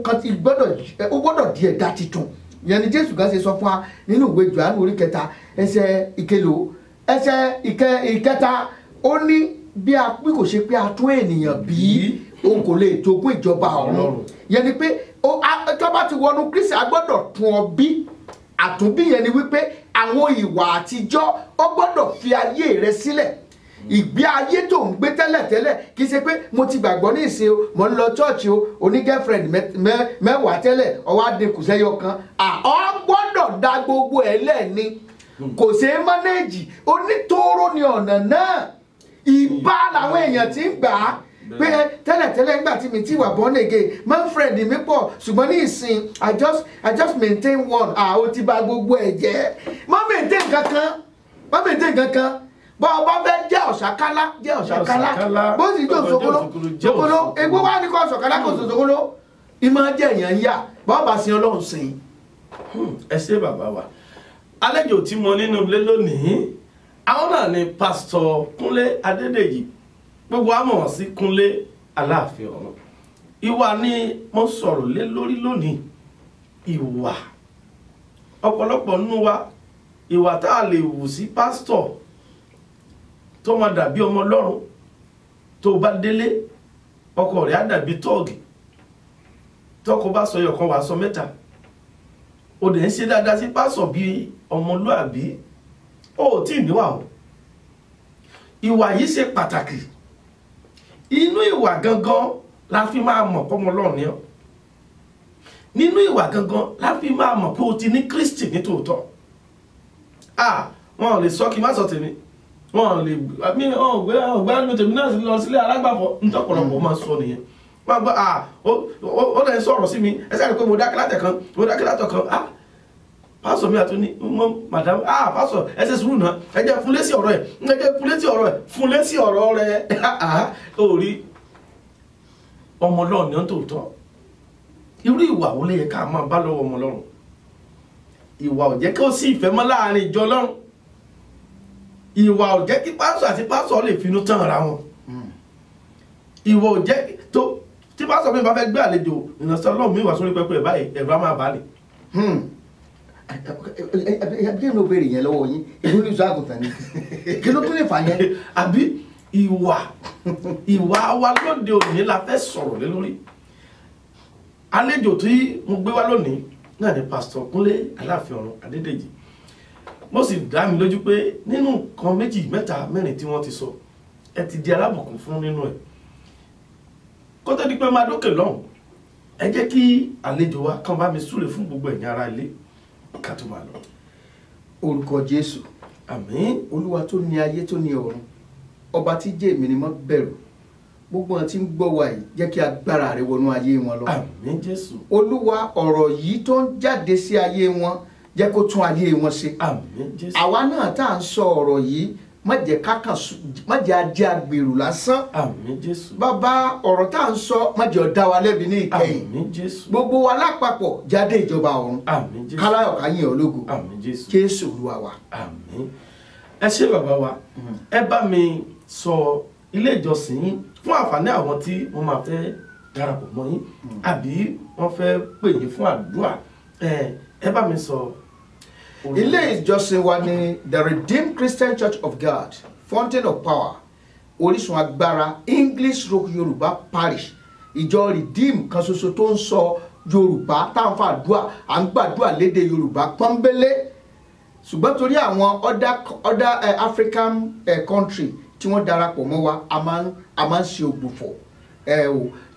kan ti gbọ́dọ̀ di ẹ̀dá titun ìyẹn ni Jésù gan ṣe sọ fún wa nínú ìwé Jòhánù orí 3 ẹsẹ̀ ìkẹlò ẹsẹ̀ ìkẹta ó ní bí kò ṣe pé a tún ènìyàn bí òun kò lè jogún ìjọba ọ̀run yẹn ni pé ìjọba ti wọnú Kristi a gbọ́dọ̀ tún ọ bí àtúnbí yẹn ni wípé àwọn ìwà àtijọ́ ó gbọ́dọ̀ fi ayé rẹ sílẹ̀ ìgbé ayé tó ń gbé tẹ́lẹ̀tẹ́lẹ̀ kì í ṣe pé mo ti gbàgbọ́ ní ìsìn o mo ń lọ chọ́ọ̀chì o oní girlfriend mẹ́wàá tẹ́lẹ̀ ọwọ́ adínkù sẹ́yọ kan ọ gbọ́dọ̀ dá gbogbo ẹ̀ lẹ́ni kò ṣe é mánéèjì onítòóró ni ọ̀nà náà ìbá làwọn èèyàn ti ń gbà á pé tẹ́lẹ̀tẹ́lẹ̀ nígbà tí mi ti wà born again man friend mi pọ̀ ṣùgbọ́n ní ìsìn I just maintain one ó ti bà gbogbo ẹ̀ jẹ́ má maintain kankan bọ́ ọ bá fẹ́ jẹ́ ọ̀ṣàkálá bó sì jẹ́ òṣòkòló egbó wá ní kọ́ ọ̀ṣàkálá kò ṣòṣòkòló ìmọ̀ jẹ́ èèyàn yá bọ́ bá sin Ọlọ́run sìn. ẹ ṣé bàbá wa àlejò tí mo nínú ilé lónìí àwọn náà ni pásítọ̀ Kúnlé Adédèjì gbogbo àmọ̀ wọn sí Kúnlé Aláàfin Ọ̀run ìwà ni mo sọ̀rọ̀ lé lórí lónìí ìwà ọ̀pọ̀lọpọ̀ nínú wa ìwà tá a lè wù sí pásítọ̀ tó máa dàbí ọmọ Ọlọ́run tó bá délé ọkọ rẹ̀ á dàbí tọ́ọ̀gì tọ́kọ bá sọ yọ̀kan wàá sọ mẹ́ta ó dẹ̀ ń ṣe dáadáa sí pásọ̀ bíi ọmọlúàbí ó tí ì níwà o ìwà yìí ṣe pàtàkì inú ìwà gangan la fi máa mọ̀ pọ́mọ Ọlọ́run ni ọ́ nínú ìwà gangan la fi máa mọ̀ pé o ti ní Kristi ní tòótọ́ wọn ò lè sọ kí n má sọ tèmi wọn lè mi ọgbẹ́ mi tèmi náà lọ sílé alágbàfọ̀ ntọ́pọ̀lọpọ̀ máa sọ nìyẹn wọ́n gbọ́ ó lè sọ̀rọ̀ sí mi ẹ sáré pé mo dákẹ́ látọ̀ kan pásọ̀ mi àtúní mọ́ madam pásọ̀ ẹ ṣe sùúrù náà ẹ jẹ́ fún lésì ọ̀rọ̀ rẹ̀ ó rí ọmọ Ọlọ́run ní tòótọ́ irú ìwà wo lè yẹ ká máa bá lọ́wọ́ ọmọ Ọlọ́run ìwà ò jẹ́ kí ó sí ìfẹ́ mọ́ láàrin ìjọ Ọlọ́run ìwà ò jẹ́ kí pásọ̀ àti pásọ̀ lè finú tán ara wọn ìwà ò jẹ́ tó tí pásọ̀ mi bá fẹ́ gbé àlejò ìrìnàṣẹ́ Ọlọ́run mi wà sórí pẹpẹ báyìí ẹ̀rọ á máa bá lè. bí mo béèrè yẹn lọ́wọ́ yín ìlú ní ìṣọ́ àgùntàn ni kí ló tún lè fà yẹn. àbí ìwà wa lóde òní la fẹ́ sọ̀rọ̀ lé lórí àlejò tí mo gbé wá lónìí náà ni pásítọ̀ Kúnlé Aláàfin Ọ̀run Adédèjì mo sì dá mi lójú pé nínú nǹkan méjì mẹ́ta mẹ́rin tí wọ́n ti sọ ẹ ti di alábùkún fún nínú ẹ̀ kó tó di pé máa dókè lọ́hùn ẹ jẹ́ kí àlejò wa kàn bá mi súre fún gbogbo ẹ̀yin ará ilé ká tó máa lọ. orúkọ Jésù àmín. Olúwa tó ní ayé tó ní ọ̀run ọba tí jẹ́ èmi ni mo bẹ̀rù gbogbo wọn tí ń gbọ́ wa yìí jẹ́ kí agbára rẹ wọnú ayé wọn lọ. àmín Jésù. Olúwa ọ̀rọ̀ yìí tó ń jáde sí ayé wọn jẹ́ kó tún ayé wọn ṣe. àmín Jésù. àwa náà tá à ń sọ ọ̀rọ̀ yìí má jẹ́ ajé agbèrò lásán. àmín Jésù. bàbá ọ̀rọ̀ tá à ń sọ má jẹ́ ó dá wa lẹ́bi ní ìkẹyìn. àmín Jésù. gbogbo wa lápapọ̀ jáde ìjọba ọ̀run. àmín Jésù. káláyọ̀ ká yìn ọ́ lógo. àmín Jésù. Jésù Olúwa wa. àmín. ẹ ṣé bàbá wa ẹ bá mi sọ ilé ìjọsìn yín fún àǹfààní àwọn tí wọ́n máa fẹ́ darapọ̀ mọ́ yín àbí wọ́n fẹ́ pè yín fún àdúrà ẹ bá mi sọ. ilé ìjọsìn wa ni the Redeemed Christian Church of God Fountain of Power Orísun Agbára English Rock Yorùbá Parish ìjọ Redeem kan ṣoṣo tó ń sọ Yorùbá táwọn fàdúà à ń gbàdúà lédè Yorùbá pọ́nbélé ṣùgbọ́n torí àwọn other African country tí wọ́n darapọ̀ mọ́ wa a máa ń ṣe ògbùfọ̀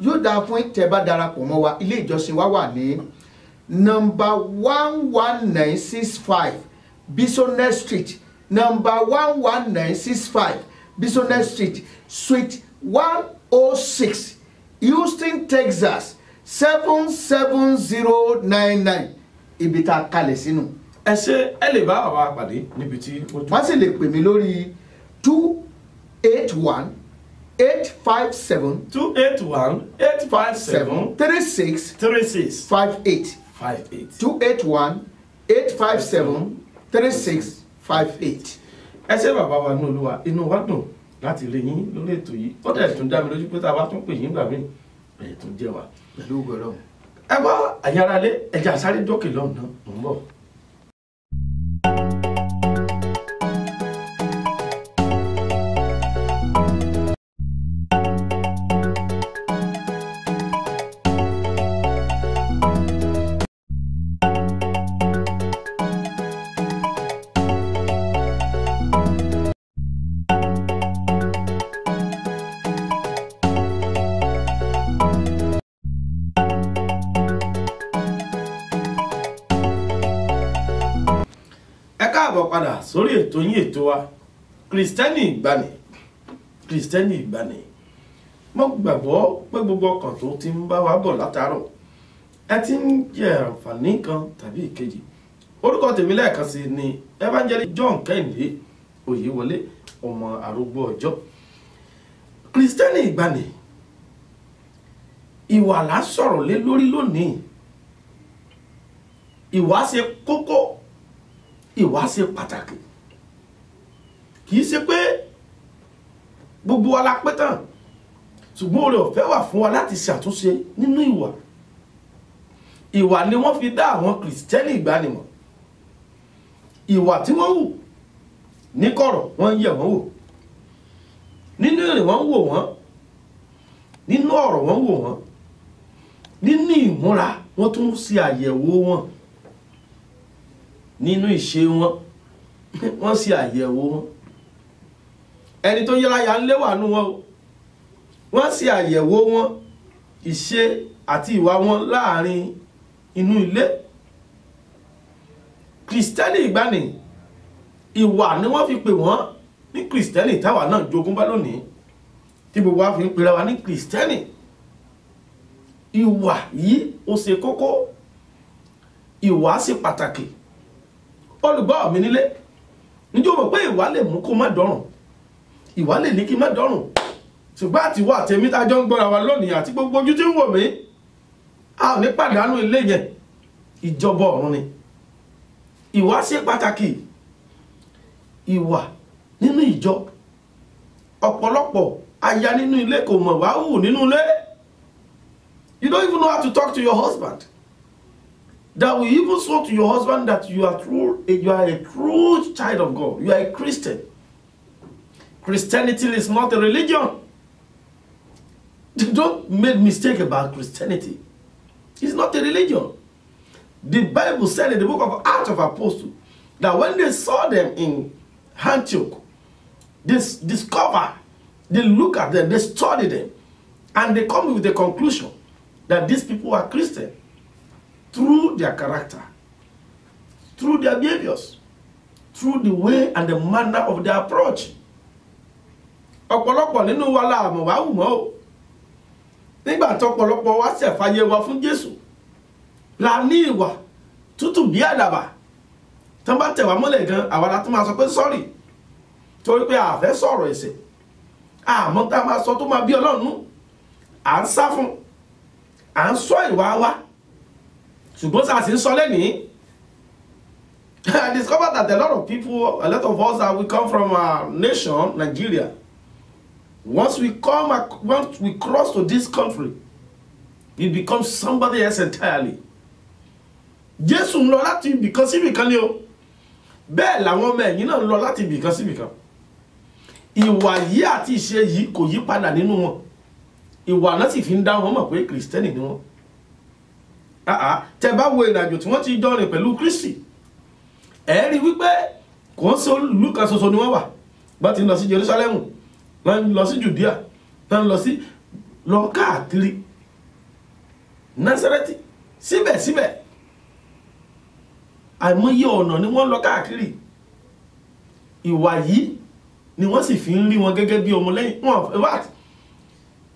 yóò dáa fún tẹ́ bá darapọ̀ mọ́ wa ilé ìjọsìn wa wà ní number 11965 Bisonet Street number 11965 Bisonet Street Suite 106 Houston, Texas 77099 ibi tá a kalẹ̀ sínú. ẹ ṣé ẹ lè bá àwa pàdé níbi tí ó tún. wọ́n sì lè pè mí lórí 281 857 36 58 281 857 3658. ẹ ṣé bàbá wa ní Olúwa inú wa dùn láti rí yín lórí ètò yìí ó dẹ̀ tún dá mi lójú pé tá a bá tún pè yín gbà mí ẹ̀ tún jẹ́ wa pẹ̀lú ògo Ọlọ́run. ẹ gbọ́ àyàrálé ẹja sáré dókè lọ́hùn náà mò ń bọ̀. káàbọ̀ padà sórí ètò yín ètò wa Kristẹni Ìgbàanì mo gbàgbọ́ pé gbogbo ọkàn tó ti ń bá wa bọ̀ látàárọ̀ ẹ ti ń jẹ àǹfààní kan tàbí ìkejì. Orúkọ tèmi lẹ́ẹ̀kan sí ni Evangelist John Kẹ́hìndé Oyèwọlé ọmọ arúgbó ọjọ́. Kristẹni Ìgbàanì ìwà là sọ̀rọ̀ lé lórí lónìí. Ìwà ṣe kókó, ìwà ṣe pàtàkì. Kìí ṣe pé gbogbo wa la pé tán, ṣùgbọ́n oore ọ̀fẹ́ wà fún wa láti ṣàtúnṣe nínú ìwà. Ìwà ni wọ́n fi dá àwọn Kristẹni Ìgbàanì mọ̀. Ìwà tí wọ́n hù ní kọ̀rọ̀ wọ́n yẹ̀ wọ́n wò, nínú ìrìn wọ́n wò wọ́n, nínú ọ̀rọ̀ wọ́n wò wọ́n, nínú ìmúra wọ́n tún ṣe àyẹ̀wò wọn, nínú ìṣe wọn wọ́n ṣe àyẹ̀wò wọn. Ẹni tó yẹ́láyà ń léwà nú wọn wọ́n ṣe àyẹ̀wò wọn, ìṣe àti ìwà wọn láàrin inú ilé. Kristẹni Ìgbàanì ìwà ni wọ́n fi pè wọ́n ní Kristẹni táwa náà jogún bá lónìí, tí gbogbo wa fi ń pera wa ní Kristẹni. Ìwà yìí ó ṣe kókó, ìwà ṣe pàtàkì. Olùgbọ́ mi nílé, níjọ́ mọ̀ pé ìwà lè mú kó má dọ̀rùn, ìwà lè ní kí má dọ̀rùn, ṣùgbọ́n àti wà tèmi tá jọ ń gbọ́ra wa lónìí àti gbogbo ojú tí ń wò mí, a ò ní pàdánù ilé yẹn, ìjọba ọ̀run ni. Ìwà ṣe pàtàkì. Ìwà nínú ìjọ, ọ̀pọ̀lọpọ̀ aya nínú ilé kò mọ̀ wá hù nínú ilé. You don't even know how to talk to your husband. That will even show to your husband that you are a true child of God. You are a Christian. Christianity is not a religion. Don't make mistake about Christianity. It's not a religion. The Bible said in the book of Acts of Apostles that when they saw them in Antioch, they discover, they look at them, they study them, and they come with the conclusion that these people are Christian through their character, through their behaviors, through the way and the manner of their approach. Ọ̀pọ̀lọpọ̀ nínú wa la mọ̀ wá hù mọ́ o. Nígbà tó ọ̀pọ̀lọpọ̀ wa ṣẹ̀fàyè wa fún Jésù, la ní ìwà tútù bí àdàbà. Tán bá tẹ̀ wá mọ́lẹ̀ gan, àwa la tún máa sọ pé sorry, torí pé a fẹ́ sọ̀rọ̀ ẹ̀ṣẹ̀. Àmọ́ tá a máa sọ tó máa bí Ọlọ́run nú, à ń sá fún, à ń sọ ìwà wa. Ṣùgbọ́n sáà sì ń sọ lẹ́nìí. I discovered that a lot of people, a lot of us that we come from our nation, Nigeria, once we cross to this country, we become somebody else entirely. Jésù ń lọ láti ibìkan sí ibìkan ni o. Bẹ́ẹ̀ làwọn ọmọ ẹ̀yìn náà ń lọ láti ibìkan sí ibìkan. Ìwà yìí àti ìṣe yìí kò yí padà nínú wọn. Ìwà náà sì fi ń dá wọn mọ̀ pé Kristẹni ni wọn. Tẹ́ bá wo ìrìnàjò tí wọ́n ti jọ rìn pẹ̀lú Kristi, ẹ rí wípé kò ń ṣe ìlú kan ṣoṣo ni wọ́n wà. Bá ti lọ sí Jerusalem, wọ́n lọ sí Judea, wọ́n lọ káàkiri Nazareti. Síbẹ̀síbẹ̀ àìmọye ọ̀nà ni wọ́n lọ káàkiri. Ìwà yìí ni wọ́n sì fi ń rí wọn gẹ́gẹ́ bí ọmọlẹ́yìn wọn.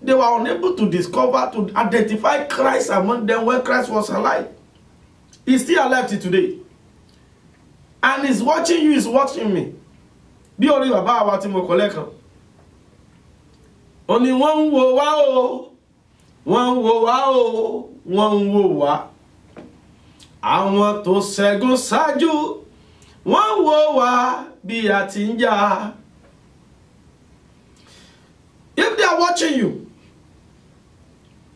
They were unable to discover, to identify Christ among them when Christ was alive. He's still alive till today. And he's watching you, he's watching me. Bí orí bàbá wa tí mo kọ lẹ́kan. Ó ní wọ́n ń wò wá o, wọ́n ń wò wá o, wọ́n ń wò wá. Àwọn tó ṣẹ́gun ṣáájú, wọ́n ń wò wá bí a ti ń jà. If they are watching you,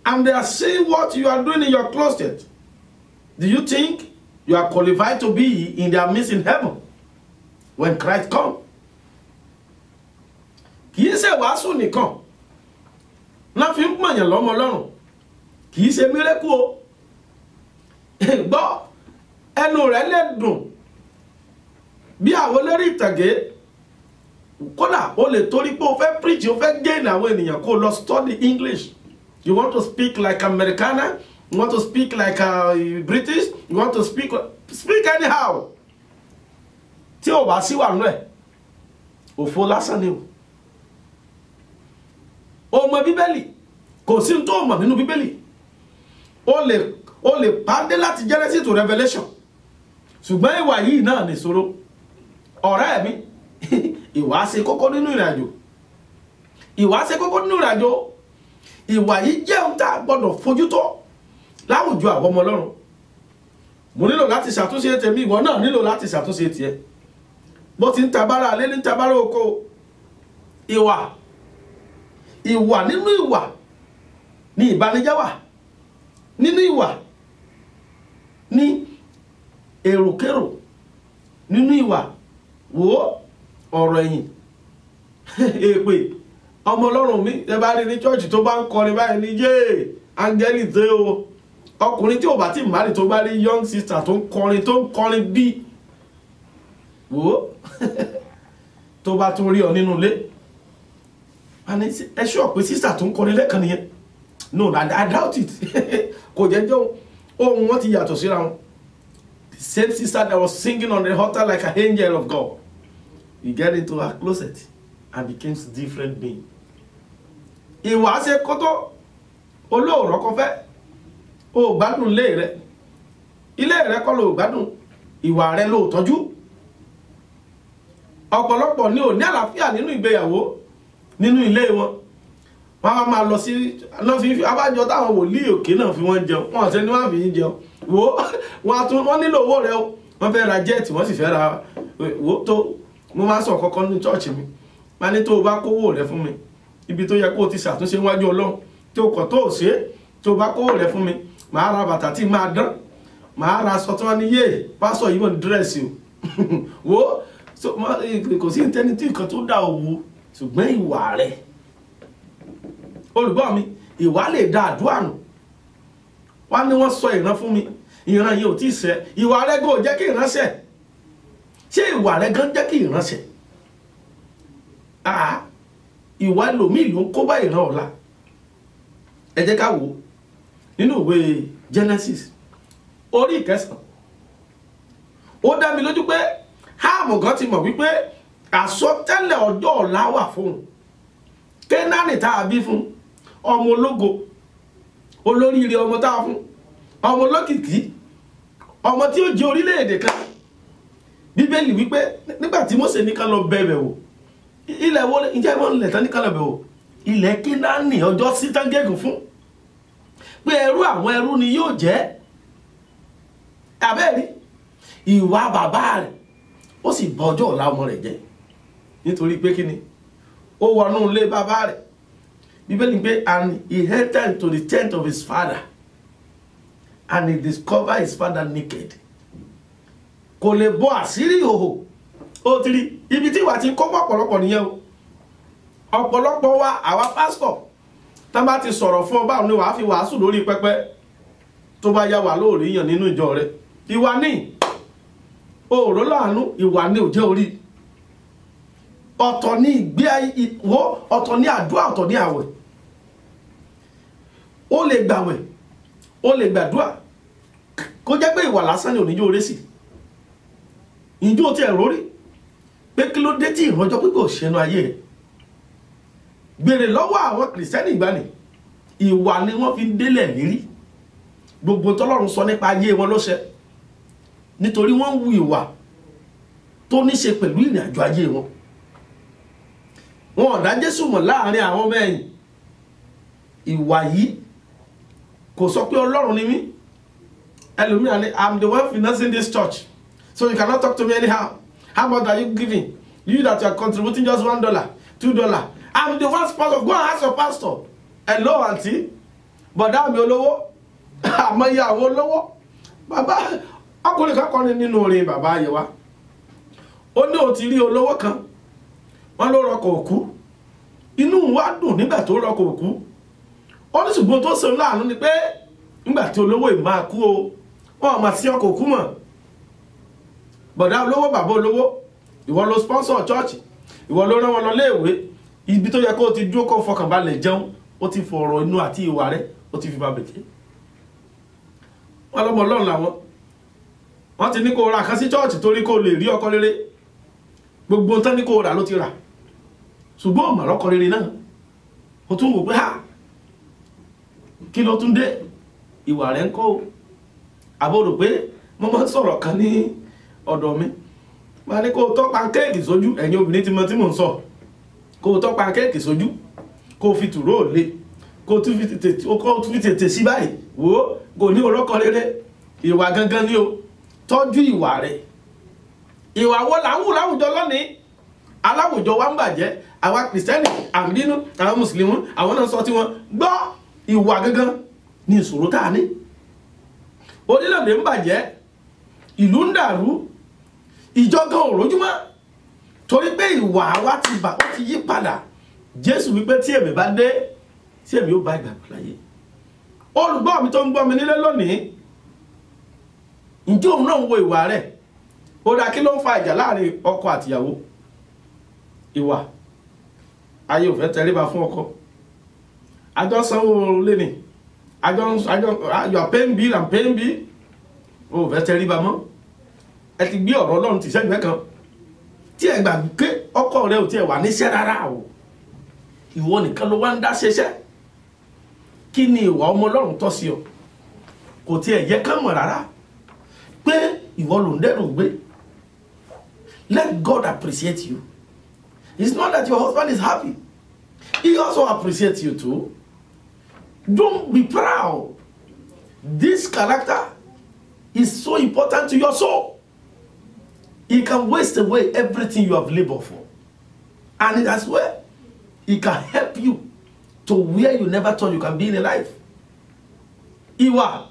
and they are seeing what you are doing in your closet, do you think you are qualified to be in their midst in heaven when Christ comes? Kìí ṣe wàásù nìkan náà fi ń pọ̀nyàn lọ́mọ Ọlọ́run, kìí ṣe mírẹ́kù o. Gbọ́ ẹnu rẹ̀ lè dùn bí àwọn olórí ìtàgé, kódà o lè torí pé o fẹ́ preach, o fẹ́ gain àwọn ènìyàn kó lọ study English. You want to speak like Americana, you want to speak like British, you want to speak anyhow. Tí o bá sí wà nú ẹ̀, òfo lásán ni o. O mọ Bíbélì, kò sí tó mọ̀ nínú Bíbélì. O lè pàdé láti Genesis to Revelation. Ṣùgbọ́n ìwà yìí náà ní ìṣòro. Ọ̀rẹ́ mi, ìwà ṣe kókó nínú ìrìnàjò. Ìwà ṣe kókó nínú ìrìnàjò. Ìwà yìí jẹ́ ohun tá a gbọ́dọ̀ fojú tó láwùjọ àwọn ọmọ Ọlọ́run. Mo nílò láti ṣàtúnṣe tèmi, ìwọ náà nílò láti ṣàtúnṣe tiẹ̀. Bó ti ń tabára alẹ́ ní tabára oko. Ìwà nínú ìwà ní ìbànújẹ́ wà. Nínú ìwà ní èròkérò. Nínú ìwà wo ọ̀rọ̀ ẹ̀yìn. Èpè ọmọ Ọlọ́run mi ẹ bá rí ní church tó bá ń kọrin báyìí ní yé áńgẹ́lì dé o. Ọkùnrin tí ò bá ti marry tó bá rí young sister tó ń kọrin bí wo tó bá tún rí ọ nínú ilé. And ẹ ṣọ́ pé sister tó ń kọrin lẹ́ẹ̀kan nìyẹn. No, I doubt it. Kò jẹ́ ohun wọn ti yàtọ̀ síra wọn. The same sister that was singing on the altar like an angel of God, you get into her closet and becomes different being. Ìwà ṣe kótó olóòrọ̀ kan fẹ́ o gbádùn ilé rẹ kọ́ ló gbádùn, ìwà rẹ ló tọ́jú. Ọ̀pọ̀lọpọ̀ ni ò ní àlàáfíà nínú ìgbéyàwó, nínú ilé wọn. Wọ́n máa lọ sí náà fi abájọ táwọn wòlíì òkè náà fi wọ́n jẹun, wọ́n ṣe ni wọ́n fi ń jẹun. Wọ́n nílò owó rẹ o, wọ́n fẹ́ ra jet, wọ́n sì fẹ́ ra tó. Mo máa sọ kọ́kọ́ ní church mi, máa ní tó o bá kówó rẹ fún mi, ibi tó yẹ kó o ti ṣàtúnṣe níwájú Ọlọ́run tí o kọ̀ tó o ṣe, tó o bá kówó rẹ fún mi, màá ra bàtà tí máa dán, màá ra aṣọ tí wọ́n ní yé pásọ̀ yìí wọ́n ní dírẹ́sì o. Kò sí ìtẹ́nitì kan tó dá owó, ṣùgbọ́n ìwà rẹ̀. Olùgbọ́ mi, ìwà lè dá àdúrà nù. Wọ́n ní wọ́n sọ ìran fún mi, ìran yìí ò tí ì ṣẹ. Ìwà rẹ̀ gan ò jẹ́ kí ìran ṣẹ. Ṣé ìwà rẹ̀ gan jẹ́ kí ìran ṣẹ? Ìwà ẹlòmíì ló ń kó bá ìran ọ̀la. Ẹ jẹ́ ká wò ó nínú ìwé Genesis orí 9. Ó dá mi lójú pé Háàmù gan ti mọ̀ wípé àsọtẹ́lẹ̀ ọjọ́ ọ̀la wà fún un. Kénáánì tá a bí fún ọmọ ológo, olóríire ọmọ tá a fún, ọmọ olókìkí, ọmọ tí ó jẹ́ orílẹ̀-èdè kan. Bíbélì wípé nígbà tí Mósè ní ká lọ bẹ̀bẹ̀ wò, ilẹ̀ wo ǹjẹ́ wọ́n lẹ̀ tán ní ká lọ bẹ̀ wò? Ilẹ̀ Kénáánì ọjọ́ sí tán gégùn fún. Pé ẹrú àwọn ẹrú ni yóò jẹ́. Àbẹ́ẹ̀rí ìwà bàbá rẹ̀ ó sì bà ọjọ́ ọ̀la ọmọ rẹ̀ jẹ́. Nítorí pé kíni? Ó wọnú ilé bàbá rẹ̀. Bíbélì pé and he entered into the tent of his father and he discovered his father naked. Kò lè bọ́ àṣírí ìhòhò. Ó ti rí ibi tí ìwà ti ń kó ọ̀pọ̀lọpọ̀ nìyẹn o. Ọ̀pọ̀lọpọ̀ wa àwa pásítọ̀ tán bá ti sọ̀rọ̀ fún ọba òní wàá fi wàásù lórí pẹpẹ tó bá yá wà lóòrí yàn nínú ìjọ rẹ̀. Ìwà ní òòró láàánú, ìwà ní òjẹ́ orí. Ọ̀tọ̀ ní ìgbé ìwọ, ọ̀tọ̀ ní àdúrà, ọ̀tọ̀ ní àwẹ̀. Ó lè gbàwẹ̀, ó lè gbàdúrà, kó jẹ́ pé ìwà lásán ni oníjó oré sí. Ìjó ti ẹ̀rọ rí pé kí ló dé tí ìrànjọ́ pípẹ́ òṣèlú ayé rẹ̀. Gbèrè lọ́wọ́ àwọn kìrìsìtẹ́nì ìgbàanì, ìwà ni wọ́n fi ń délẹ̀ lérí. Gbogbo tọ́lọ́run sọ nípa ayé wọn ló ṣẹ, nítorí wọ́n ń wu ìwà tó ní ṣe pẹ̀lú ìrìnàjò ayé wọn. Wọn ò dá Jésù mọ̀ láàrin àwọn ọmọ ẹ̀yìn. Ìwà yìí kò sọ pé Ọlọ́run ni mí. Ẹlòmíràn ni I'm the one financing this church, so you cannot talk to me anyhow. How much are you giving? You that you are contributing just $1, $2. I'm the one sponsor. Go and ask your pastor. Hello, auntie. bọ̀dá mi olówó àmọ́yé àwọn olówó bàbá ọkùnrin kan kọrin nínú orin bàbá Ayẹwà ó ní ó ti rí olówó kan wọ́n ló rọkọ̀ òkú inú wa dùn nígbà tó rọkọ̀ òkú ó ní ṣùgbọ́n tó ṣe láàánú ni pé nígbà tí olówó yìí máa kú o wọ́n máa sí ọkọ̀ òkú mọ́ bọ̀dá olówó bàbá olówó ìwọ ló sponsor church ìwọ ló rán wọn lọ léèwé ibi tó yẹ kó o ti dúró kó fọkànbalẹ̀ jẹun ó ti fọ̀rọ̀ inú àti ìwà rẹ̀ ó ti fi bá bẹ̀jẹ́ wọn lọ́mọ Ọlọ́run làwọn wọ́n ti ní kó ra kan sí church torí kó lè rí ọkọ rere gbogbo tán ní kó rà ló ti rà ṣùgbọ́n ọmọ ọkọ rere náà ó tún wò pé ha kí ló tún dé ìwà rẹ̀ ń kọ́ àbúrò pé mo máa ń sọ̀rọ̀ kan ní ọ̀dọ̀ mi máa ní kó tọ́ pankéèkì sójú ẹ̀yin obìnrin tí mo ń sọ kó tọ́ pankéèkì sójú kó fi tùró lé kó tún fi tètè sí báyìí wò ó kò ní orúkọ rere ìwà gangan ni o tọ́jú ìwà rẹ̀ ìwà wo làwù láwùjọ lónìí aláwùjọ wa ń bàjẹ́ àwa kìrìsìtẹ́nì àbínú àwọn mùsùlùmí àwọn náà sọ tí wọ́n gbọ́ ìwà gangan ní ìṣòro tá a ní orílẹ̀-èdè ń bàjẹ́ ìlú ń dàrú ìjọgán òrójúmọ́ torí pé ìwà wa ti yí padà Jésù wípé tí èmi bá dé tí èmi ó bá ìgbàgbọ́ láyé olùgbọ́ mi tó ń gbọ́ mi nílé lónìí ǹjẹ́ òun náà ń wo ìwà rẹ̀ ó dá kí ló ń fa ìjà láàrin ọkọ àtìyàwó ìwà ayé ò fẹ́ tẹríba fún ọkọ àjọ sanwó lẹ́nì àjọ you're paying bill and paying bill ó fẹ́ tẹríba mọ́ ẹ ti gbé ọ̀rọ̀ Ọlọ́run ti sẹ́gbẹ́ kan tí ẹ gbà pé ọkọ rẹ ò tiẹ̀ wà níṣẹ́ rárá o ìwọ nìkan ló wá ń dá ṣeṣẹ́ kí ni ìwà ọmọ Ọlọ́run tọ́ sí ọ kò tiẹ̀ yẹ kán mọ̀ rárá pé ìwọ ló ń dẹ́rù gbé. Let God appreciate you. It's not that your husband is happy. He also appreciates you too. Don't be proud. This character is so important to your soul. It can waste away everything you have labored for. And that's where it can help you to where you never thought you can be in a life. Ìwà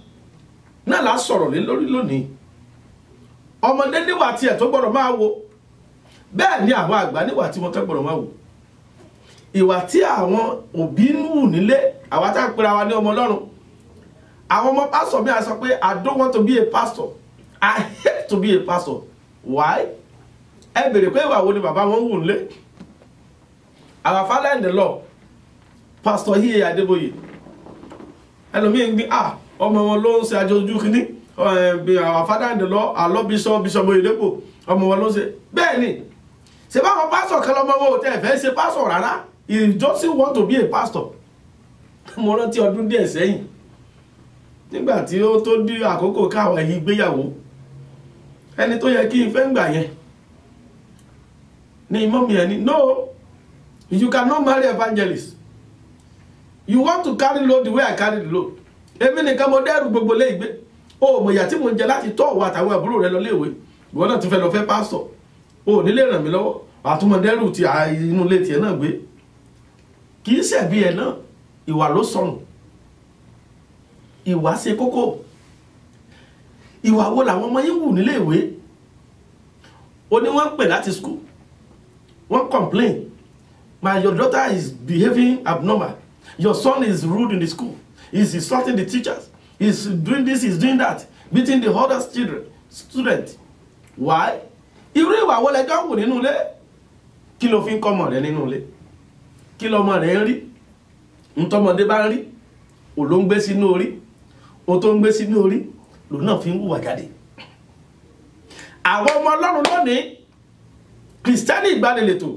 náà la sọ̀rọ̀ lé lórí lónìí. Ọmọdé níwà tiẹ̀ tó gbọ́dọ̀ máa wò bẹ́ẹ̀ ni àwọn àgbà níwà tí wọ́n tó gbọ́dọ̀ máa wò ìwà tí àwọn òbí ń wù nílé àwa tá ń pera wa ní ọmọ Ọlọ́run àwọn ọmọ pásítọ̀ mi á sọ pé I don't want to be a pastor, I hate to be a pastor. Why? Ẹ bèrè pé ìwà wo ni bàbá wọn wù nílé. Our father in the law Pastor Hiye Adeboye ẹlòmíín gbé ọmọ wọn ló ń ṣe àjọjú kínní our father in the law àlọ́ Bishop Oyedepo ọmọ wọn ló ṣe bẹ́ẹ̀ ni ṣe báwọn pastor kan lọ́mọ wọn ò tẹ́ fẹ́ ṣe pastor rárá he just want to be a pastor. Mo rántí ọdún díẹ̀ sẹ́yìn nígbà tí ó tó di àkókò káwọn ẹ̀yìn gbéyàwó ẹni tó yẹ kí n fẹ́ ń gbà yẹn ni mọ́mí ẹni no you cannot marry evangelist, you want to carry load the way I carry the load. Èmi nìkan mo dẹ́rù gbogbo lé ìgbé o mo yà tí mo jẹ láti tọ́ òwò àtàwọn àbúrò rẹ lọ léèwé ìwọ náà tún fẹ́ lọ fẹ́ pásítọ̀ o nílé ràn mí lọ́wọ́ àtúmọ̀ dẹ́rù ti inú ilé tiẹ̀ náà gbé kì í ṣẹ̀bi ẹ̀ náà ìwà ló sọnù. Ìwà ṣe kókó. Ìwà wo làwọn ọmọ yín wù nílé ìwé o ní wọ́n pè láti school wọ́n complain your daughter is behaving abnormal, your son is rude in the school, he's insulting the teachers, he's doing this, he's doing that, beating the other student. Why? Irú ìwà wo lẹ́jọ́ wù nínú ilé kí ló fi ń kọ́mọ rẹ nínú ilé kí lọ́mọ rẹ ń rí ntọ́mọdé bá ń rí ò ló ń gbé sínú orí o tó ń gbé sínú orí lò náà fi ń hùwà jáde. Àwọn ọmọ Ọlọ́run lónìí Kristẹni ìgbanilétò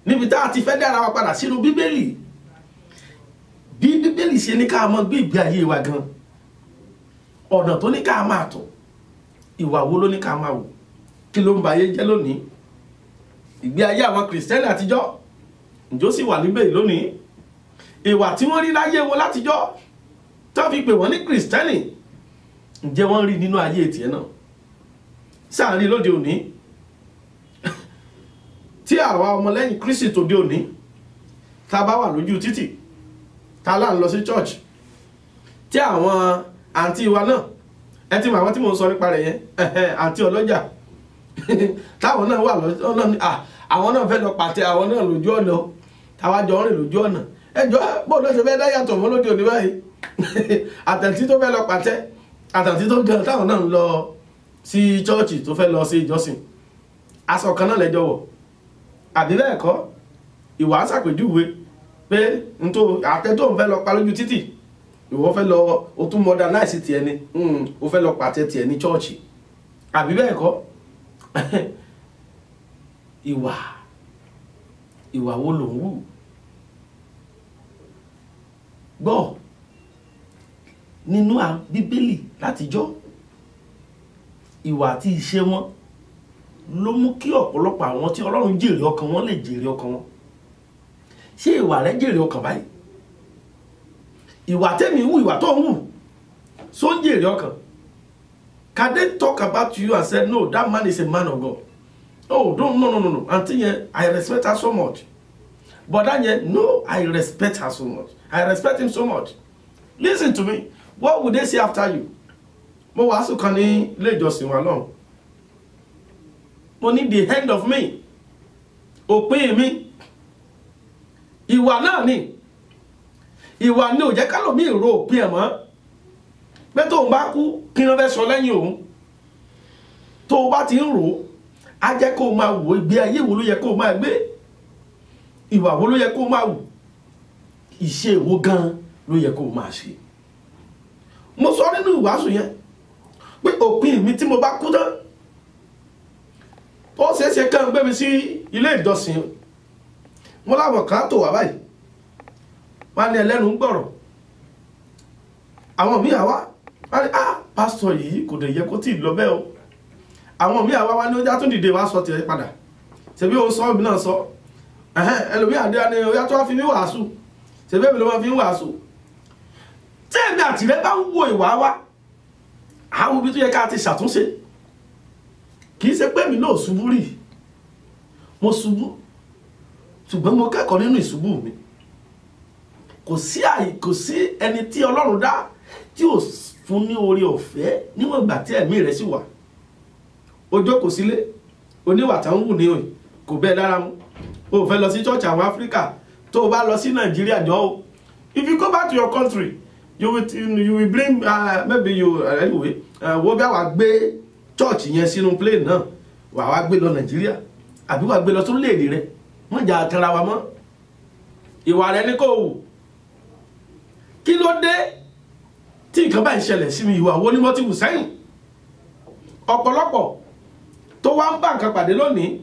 níbi tá a ti fẹ́ dára wa padà sínú Bíbélì bí Bíbélì ṣe ní ká máa gbé ìgbé ayé wa gan ọ̀nà tó ní ká máa tọ̀ ìwà wo ló ní ká máa wò kí ló ń ba ayé jẹ́ lónìí. Ìgbé ayé àwọn Kristẹni àtijọ́ ǹjọ́ sì wà níbẹ̀ lónìí. Ìwà tí wọ́n rí láyé wọn látijọ́ tó fi pè wọ́n ní Kristẹni ǹjẹ́ wọ́n rí nínú ayé tiẹ̀ náà sáàrin lóde òní tí àwa ọmọlẹ́yìn Kristi tó dé òní tá bá wà lójú títì tá là ń lọ sí church tí àwọn àǹtí wa náà ẹ ti mọ àwọn tí mò ń sọ nípa rẹ̀ yẹn àǹtí ọlọ́jà táwọn náà wà lọ́nà ni àwọn náà fẹ́ lọ pàtẹ àwọn náà lójú ọ̀nà táwa jọ rìn lójú ọ̀nà ẹjọ́ bó ló ṣe fẹ́ dá yàtọ̀ mọ́ lóde òní báyìí àtẹ̀tí tó fẹ́ lọ pàtẹ àtẹ̀tí tó gan táwọn náà ń lọ sí chọ́ọ̀chì tó fẹ́ lọ sí ìjọsìn aṣọ kan náà lẹ́jọ́ wọ̀ àbí bẹ́ẹ̀ kọ́ ìwà ṣàpèjúwe pé àtẹ tó ń fẹ́ lọ pa lójú títì ìwọ fẹ́ lọ o tún modernize tiẹ̀ ni o fẹ́ lọ pàtẹ tiẹ̀ ní chọ́ọ̀chì àbí bẹ́ẹ̀ kọ́ ìwà wo ló ń wù gbọ́ nínú bíbélì látijọ́ ìwà àti ìṣe wọn ló mú kí ọ̀pọ̀lọpọ̀ àwọn tí Ọlọ́run jèrè ọkàn wọn lè jèrè ọkàn wọn. Ṣé ìwà rẹ jèrè ọkàn báyìí? Ìwà tẹ́mi wù, ìwà tó ń wù so ń jèrè ọkàn. Can they talk about you and say no, that man is a man of God? Oh, no. Auntie yẹn, I respect her so much. But that yẹn, no, I respect her so much. I respect him so much. Listen to me. What would they say after you? Mo wàásù kan ní ilé ìjọsìn wa lọ́hùn. Mo ní the end of me. Òpin mi. Ìwà náà ni. Ìwà ni ò jẹ́ ká lómi ìró òpin ẹ̀ mọ́. Pé tóun bá kú kí ló fẹ́ sọ lẹ́yìn òun. Tó o bá ti ń rò ó, á jẹ́ kó o máa wò ìgbé ayé wo ló yẹ kó o máa gbé. Ìwà wo ló yẹ kó o máa wù. Ìṣe wo gan ló yẹ kó o máa ṣe. Mo sọ nínú ìwàásù yẹn pé òpin mi tí mo bá kú tán ó ṣeéṣe kàn gbé mi sí ilé ìjọsìn. Mo láwọn kan tó wà báyìí wọ́n ní ẹlẹ́nu ń gbọ̀rọ̀. Àwọn míì àwa wọ́n ní pásítọ̀ yìí kò dẹ̀ yẹ kó tí ì lọ bẹ́ẹ̀ o. Àwọn míì àwa wá ní ó já tún dìde wá sọ tiẹ̀ padà. Ṣebí ó sọ èmi náà sọ. Ẹlòmíì àdé ni ó yá tó wá fi mí wàásù. Ṣebí èmi ló máa fi ń wàásù. Tí èmi àtìrẹ́ bá ń wo ìwà wa, àwọn ibi tó yẹ ká ti ṣàtúnṣe. Kì í ṣe pé mi náà ṣubú rí. Mo ṣubú. Ṣùgbọ́n mo kẹ́kọ̀ọ́ nínú ìṣubú mi. Kò sí ẹni tí Ọlọ́run dá tí ò fún ní oore ọ̀fẹ́ níwọ̀n ìgbà tí ẹ̀mí rẹ̀ sì wà. Ó jókòó sílé, oníwà tá ń wù ní òyìn, kò bẹ́ẹ̀ dára mu. O fẹ́ lọ sí church àwọn Áfíríkà, tó o bá lọ sí Nàìjíríà jọ o. If you go back to your country, you will bring maybe you anyway wo bí àwa gbé church yẹn sínú plane náà wà gbé lọ Nàìjíríà àbí wà gbé lọ sórílẹ̀-èdè rẹ̀ wọ́n jà tara wa mọ́. Ìwà rẹ̀ ní kò wù. Kí ló dé tí nǹkan bá ń ṣẹlẹ̀ sí mi? Ìwà wo ni mo ti wù sẹ́yìn? Ọ̀pọ̀lọpọ̀ tó wá ń bá nǹkan pàdé lónìí,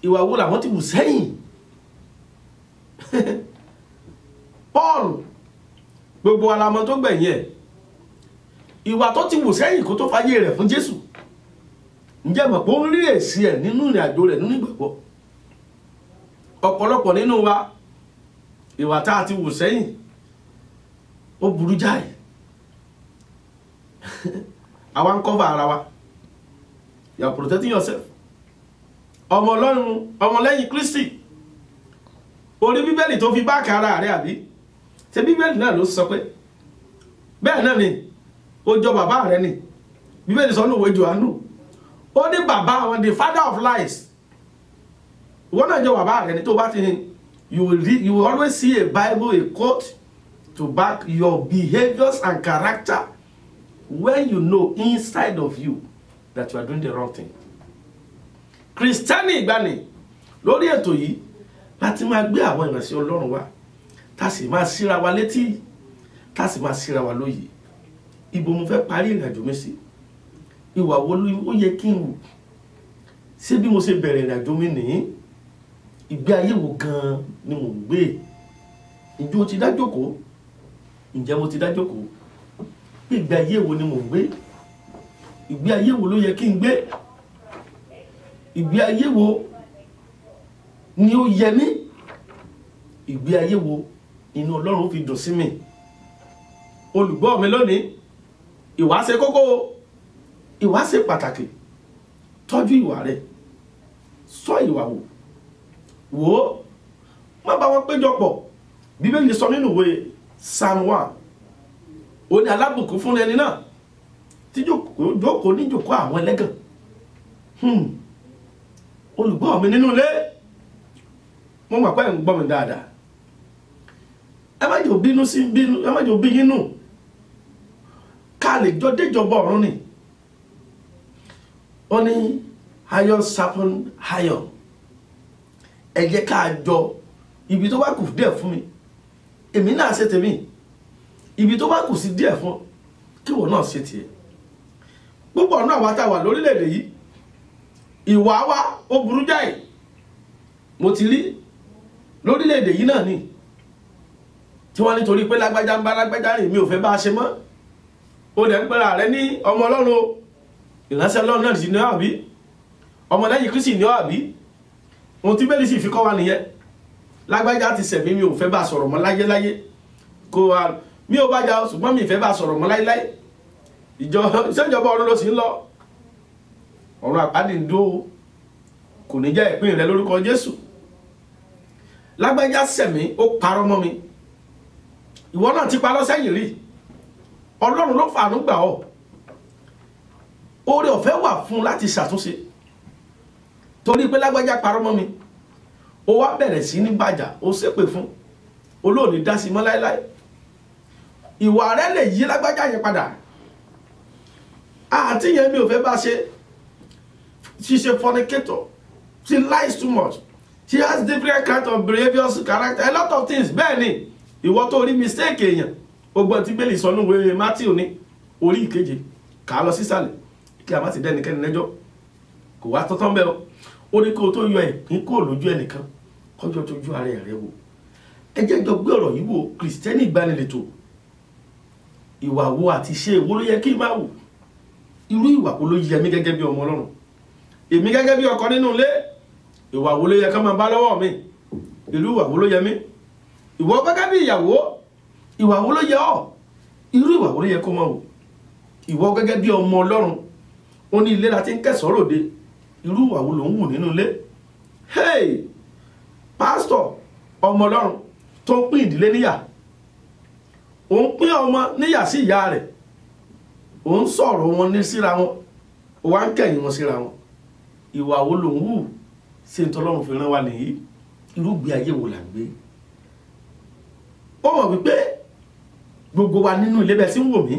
ìwà wo làwọn ti wù sẹ́yìn? Paul gbogbo alamọ tó gbẹ̀yìn ẹ̀, ìwà tó ti wù sẹ́yìn kó tó fayé rẹ̀ fún Jésù. Ǹjẹ́ mọ̀ pé ó ń rí èsì ẹ̀ nínú ìrìn àjò rẹ̀ nínú ìgbàgbọ́? Ọ̀pọ̀lọpọ̀ nínú wa ìwà tá a ti wù sẹ́yìn ó burú jáì. Àwa ń cover ara wa. You are protecting yourself. Ọmọ Ọlọ́run, ọmọlẹ́yìn Kristi. Orí Bíbélì tó fi báàkì ara rẹ̀ àbí? Ṣé Bíbélì náà ló sọ pé bẹ́ẹ̀ náà ni ó jọ bàbá rẹ̀ ni. Bíbélì sọ ní ìwé Jòhánù. Ó ní bàbá wọn, the father of lies. Wọ́n náà jọ bàbá rẹ̀ ni tó bá ti hin. You will always see a Bible, a quote to back your behaviors and character when you know inside of you that you are doing the wrong thing. Kristẹni ìgbàanì lórí ètò yìí láti máa gbé àwọn ìránṣẹ́ Ọlọ́run wá, tá sì máa síra wa létí, tá sì máa síra wa lóye. Ibo mo fẹ́ parí ìrìn àjò mi sí? Ìwà wo ló yẹ kí n wù? Ṣé bí mo ṣe bẹ̀rẹ̀ ìrìn àjò mi nìyí? Ìgbé ayé wo gan ni mo ń gbé? Ǹjẹ́ o ti dá jókòó? Ǹjẹ́ mo ti dá jókòó? Ìgbé ayé wo ni mo ń gbé? Ìgbé ayé wo ló yẹ kí n gbé? Ìgbé ayé wo ni ó yẹ mí? Ìgbé ayé wo inú Ọlọ́run fi dùn sí mi? Olùgbọ́ mi lónìí, ìwà ṣe kókó, ìwà ṣe pàtàkì. Tọ́jú ìwà rẹ. Sọ ìwà wò. Wò ó, má bá wọn péjọpọ̀. Bíbélì sọ nínú ìwé Psalm 1. ó ní alábùkún fún ẹni náà tí jókòó níjókòó àwọn ẹlẹ́gàn. Olùgbọ́ mi nínú ilé, mo mọ̀ pé ẹ̀ ń gbọ́ mi dáadáa. Ẹ má jẹ́ bínú sí bínú, ẹ má jẹ́ bí yín nù, ká lè jọ déjọba ọ̀run ni. Ó ní iron sharpen iron. Ẹ jẹ́ ká jọ, ibi tó bá kù díẹ̀ fún mi, èmi náà ṣe tèmi. Ibi tó bá kù sí díẹ̀ fún, kí wọ́n náà ṣe tiẹ̀. Púpọ̀ náà wá tá wà lórílẹ̀-èdè yìí, ìwà wa ó burú jáì. Mo ti rí lórílẹ̀-èdè yìí náà ni, tí wọ́n nítorí pé lágbájá ń bá lágbájá rìn, mi ò fẹ́ bá a ṣe mọ́. Ó dẹ̀ ń pẹ́ra rẹ ní ọmọ Ọlọ́run o, ìránṣẹ́ Ọlọ́run náà sì ní àbí, ọmọ lẹ́yìn Kristi ní àbí. Ohun tí Bíbélì sì fi kọ́ wa nìyẹn. Lágbájá ti ṣẹ̀ mí, mi ò fẹ́ bá a sọ̀rọ̀ mọ́ láyéláyé. Mi ò bá jà, ṣùgbọ́n mi ò fẹ́ bá a sọ̀rọ̀ mọ́ láyéláyé. Ìṣèjọba ọ̀run ló sì ń lọ. Ọ̀run àpáàdì ń dúró, kò ní jẹ́ ìpín rẹ lórúkọ Jésù. Lágbájá ṣẹ̀ mí, ó parọ́ mọ́ mi. Ìwọ náà ti parọ́ sẹ́yìn rí. Ọlọ́run ló fàánú gbà ọ́. Oore ọ̀fẹ́ wà fún láti ṣàtúnṣe. Torí pé lágbájá parọ́ mọ́ mi, ó wá bẹ̀rẹ̀ sí ní bàjà, ó ṣépè fún, olóòní dá sí mọ́ láéláé. Ìwà rẹ lè yí lágbájá yẹn padà. Àǹtí yẹn mi ò fẹ́ bá ṣe. She's a fornicator. She lies too much. She has different kind of behaviors, character, a lot of things. Bẹ́ẹ̀ ni, ìwọ tó rí mistake èèyàn. Ogbon tí Bíbélì sọ nínú ìwé Matthew ní orí 7, kà á lọ sísàlẹ̀, kí a má ti dẹ́nikẹ́ni lẹ́jọ́. Kò wá tọ́tán bẹ́ẹ̀ o. Ó ní kó tó yọ ìpín kó lójú ẹnìkan, kọjọ́ tójú ara rẹ̀ wò. Ẹ jẹ́ jọ gbé ọ̀rọ̀ yìí wò, Kristẹni ìgbanilétò. Ìwà wo àti ṣe èwo ló yẹ kí n máa wò? Irú ìwà wo ló yẹ mí gẹ́gẹ́ bí ọmọ Ọlọ́run? Èmi gẹ́gẹ́ bí ọkọ nínú ilé, ìwà wo ló yẹ ká máa bá lọ́wọ́ mi? Irú ìwà wo ló yẹ mí? Ìwọ gẹ́gẹ́ bí ìyàwó, ìwà wo ló yẹ ọ́? Irú ìwà wo ló yẹ kó máa wò? Ìwọ gẹ́gẹ́ bí ọmọ Ọlọ́run, ó ní ilé láti ń kẹ́sọ̀ọ́ ròde. Irú ìwà wo ló ń wù nínú ilé? Hey! Pastor, ọmọ Ọlọ́run tó ń pín ìdílé níyà. Ó ń pín ọmọ níyà sí ìyá rẹ̀. Ó ń sọ̀rọ̀ wọn ní síra wọn. Ó wá ń kẹ̀yìn wọn síra wọn. Ìwà wo ló ń wù? Ṣé ntọ́lọ́run fi rán wa nìyí? Irúgbé ayé wo là ń gbé? Ó mọ̀ wípé gbogbo wa nínú ilé bẹ́ẹ̀ sí ń wò mí,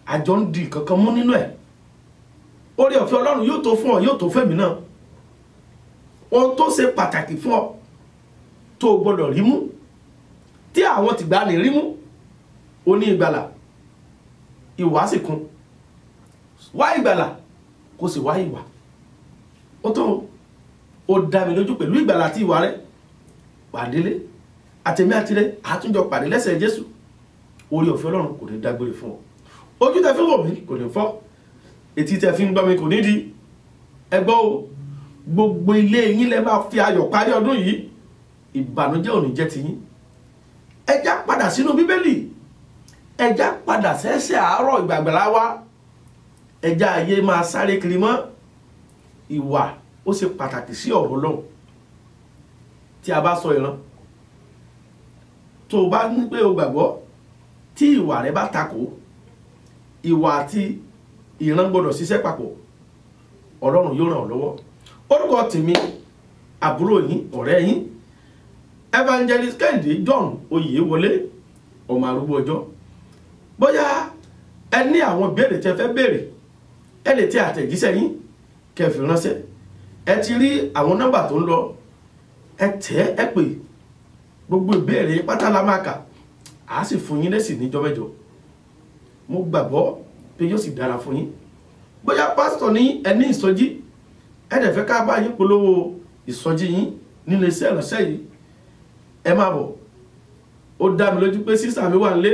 àjọ ń di kankan mú nínú ẹ̀. Oore ọ̀fẹ́ Ọlọ́run yóò tó fún ọ, yóò tó fẹ́mi náà. Ohun tó ṣe pàtàkì fún ọ tó o gbọ́dọ̀ rí mú, tí àwọn ti gbà ní rí mú, ó ní ìgbàlà. Ìwà sì kún. Wá ìgbàlà kó sì wá ìwà. Ó tó ó dá mi lójú pẹ̀lú ìgbàlà àti ìwà rẹ̀. Pàdélé àtẹ̀mí àtirẹ̀ àtúnjọ pàdé lẹ́sẹ̀ Jésù. Oore ọ̀fẹ́ Ọlọ́run kò ní dágbére fún ọ. Ojú tẹ́ fi wò mí kò ní fọ́. Etí tẹ́ fi ń gbọ́ mi kò ní di. Ẹ gbọ́ o, gbogbo ilé yín lẹ máa fi ayọ̀ parí ọdún yìí. Ìbànújẹ́ ò ní jẹ́ tiyín. Ẹ já padà sínú Bíbélì. Ẹ já padà sẹ́sẹ̀ àárọ̀ ìgbàgbàlá wa. Ẹ já ayé máa sáré kiri mọ́. Ìwà ó ṣe pàtàkì sí ọ̀rọ̀ Ọlọ́run. Tí a bá sọ ìran, tó o bá ní pé o gbàgbọ́, tí ìwà rẹ bá takò, ìwà àti ìran gbọdọ̀ ṣiṣẹ́ papọ̀, Ọlọ́run yóò ràn ọ́ lọ́wọ́. Orúkọ tèmi, àbúrò yín, ọ̀rẹ́ yín, Evangelist Kẹ́hìndé John Oyèwọlé, ọmọ arúgbó ọjọ́. Bóyá ẹ ní àwọn ìbéèrè tẹ́ fẹ́ béèrè, ẹ lè tẹ àtẹ̀jíṣẹ́ yín kẹ́ fi ránṣẹ́. Ẹ ti rí àwọn nọ́mbà tó ń lọ, ẹ tẹ̀ ẹ pè. Gbogbo ìbéèrè pátá la máa kà, á sì fún yín lésì níjọ́ mẹ́jọ. Mo gbàgbọ́ pé yóò sì dára fún yín. Bóyá pásítọ̀ ní ẹ ní ìsọjí, ẹ dẹ̀ fẹ́ ká bá yín polówó ìsọjí yín nínú iṣẹ́ ìránṣẹ́ yìí, ẹ máa bọ̀. Ó dá mi lójú pé sísà mi wà nílé.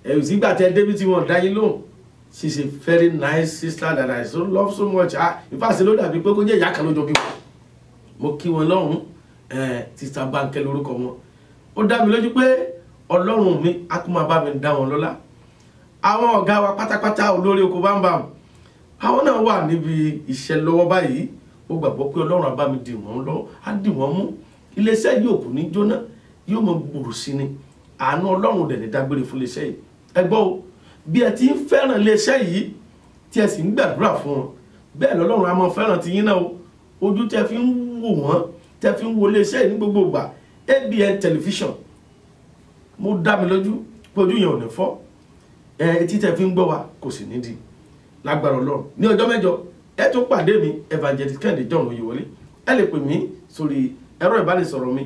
Ẹ̀rù sígbà tẹ́ débi tí wọ́n dá yín lóhùn. She's a very nice sister that I so love so much. In fact, ṣe ló dàbí pé kó jẹ́ ìyá kan lójó bí wọn. Mo kí wọn lọ́hùn, Sister Bánkẹ́ lórúkọ wọn. Ó dá mi lójú pé Ọlọ́run mi á kú máa bá mi dá wọn lọ́lá. Àwọn ọ̀gá wa pátápátá olórí oko bámbàm, àwọn náà wà níbi iṣẹ́ lọ́wọ́ báyìí. Ó gbàgbọ́ pé Ọlọ́run á bá mi dì wọ́n lọ, á dì wọ́n mú. Iléeṣẹ́ yóò kù ní jóná, yóò mọ gbòòrò sí ni. Àánú Ọlọ́run dẹ̀ ní dágbére fún iléeṣẹ́ yìí. ẹ gbọ́ o bí ẹ ti ń fẹ́ràn iléeṣẹ́ yìí tí ẹ sì ń gbàdúrà fún wọn bẹ́ẹ̀ lọ́lọ́run á máa fẹ́ràn ti yín náà o ojú tẹ́ fi ń wò wọ́n tẹ́ fi ń wo iléeṣẹ́ yìí ní gbogbo ìgbà ABN television mo dá mi lójú pé ojú yẹn ò ní fọ́ etí tẹ́ fi ń gbọ́ wa kò sì nídìí lágbára Ọlọ́run ní ọjọ́ mẹ́jọ ẹ tún pàdé mi Evangelist Kẹ́hìndé John Oyèwọlé ẹ lè pè mí sórí ẹ̀rọ ìbánisọ̀rọ̀ mi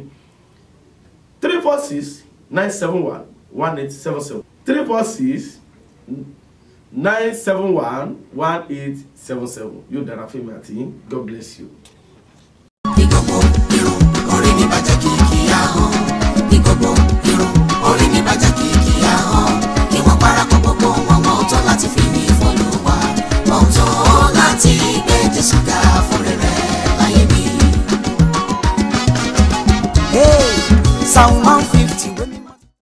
346-971-1877 346-971-1877 yóò dára fún mi àti yín. God bless you. Ìgbòho irun orí mi bàjẹ́ kìkì ahọ́n. Ìgbòho irun orí mi bàjẹ́ kìkì ahọ́n. Kí wọ́n parapọ̀ gbogbo wọn mọ́ tó láti fi ní ìfọ̀lùwà. Mọ́ tó láti gbé Jésù ga fún rere láyé mi. Hey, Salma